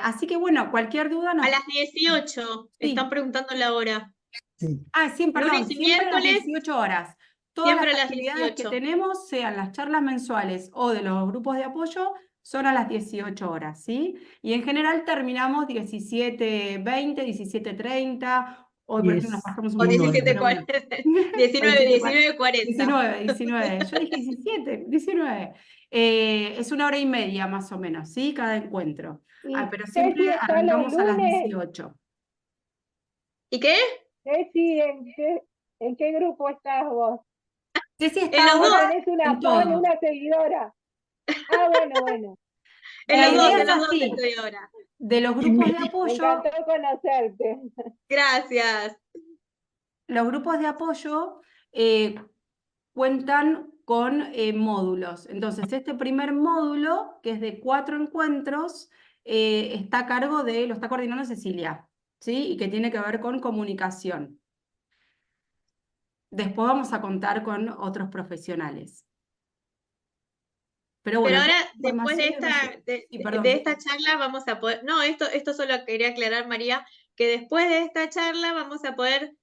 Así que bueno, cualquier duda A nos... las 18 están Sí. preguntando la hora. Sí. Ah, sí, perdón, Lunes y siempre a las miércoles, 18 horas. Todas las siempre a las actividades que 18. tenemos, sean las charlas mensuales o de los grupos de apoyo, son a las 18 horas, ¿sí? Y en general terminamos 17:20, 17:30. Hoy, por ejemplo, nos pasamos un O poquito, 17:40, o 19, 19:40. 19:40. 19. Yo dije 17, 19. Es una hora y media más o menos, ¿sí? Cada encuentro. Ah, Y pero siempre Ceci está los arrancamos a las lunes. 18. ¿Y qué? Ceci, en qué grupo estás vos? Ceci En está los ¿O ahora dos. tenés una en fan, todos. una seguidora? Ah, bueno, bueno. La En idea es los dos así, estoy ahora. de los grupos de Me apoyo, encantó conocerte. Gracias. los grupos de apoyo cuentan con módulos. Entonces, este primer módulo, que es de 4 encuentros, está a cargo lo está coordinando Cecilia, ¿sí? Y que tiene que ver con comunicación. Después vamos a contar con otros profesionales. Pero Pero bueno, ahora, toda la después de información sí, perdón. de esta charla, vamos a poder. No, esto solo quería aclarar, María, que después de esta charla vamos a poder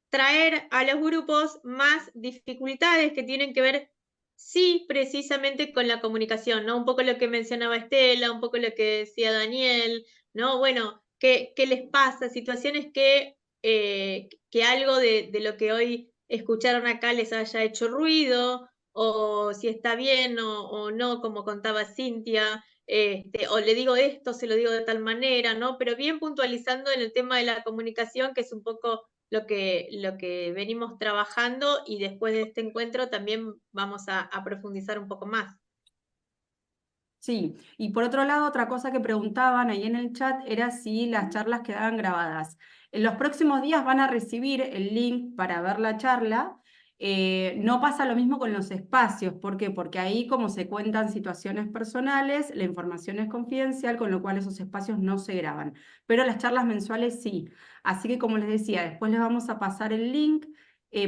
traer a los grupos más dificultades que tienen que ver, sí, precisamente con la comunicación, ¿no? Un poco lo que mencionaba Estela, un poco lo que decía Daniel, ¿no? Bueno, ¿qué les pasa? Situaciones que algo de lo que hoy escucharon acá les haya hecho ruido, o si está bien o no, como contaba Cintia, o le digo esto, se lo digo de tal manera, ¿no? Pero bien puntualizando en el tema de la comunicación, que es un poco lo que venimos trabajando, y después de este encuentro también vamos a profundizar un poco más. Sí, y por otro lado, otra cosa que preguntaban ahí en el chat era si las charlas quedaban grabadas. En los próximos días van a recibir el link para ver la charla. No pasa lo mismo con los espacios. ¿Por qué? Porque ahí, como se cuentan situaciones personales, la información es confidencial, con lo cual esos espacios no se graban. Pero las charlas mensuales sí. Así que, como les decía, después les vamos a pasar el link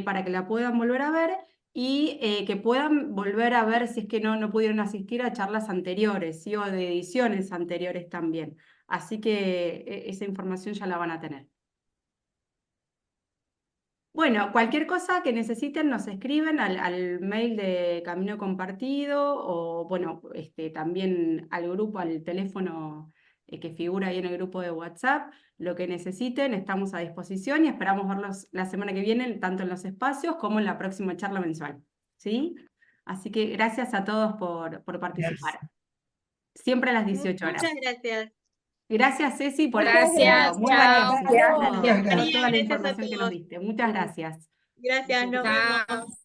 para que la puedan volver a ver y que puedan volver a ver si es que no pudieron asistir a charlas anteriores, ¿sí? O de ediciones anteriores también. Así que esa información ya la van a tener. Bueno, cualquier cosa que necesiten nos escriben al mail de Camino Compartido o bueno, también al grupo, al teléfono que figura ahí en el grupo de WhatsApp. Lo que necesiten, estamos a disposición y esperamos verlos la semana que viene, tanto en los espacios como en la próxima charla mensual. ¿Sí? Así que gracias a todos por participar. Siempre a las 18 horas. Muchas gracias. Gracias, Ceci, por el Gracias, testimonio. Muy chao. valioso Hasta luego. por María, toda la gracias a información que nos todos. diste. Muchas gracias. Gracias, nos vemos.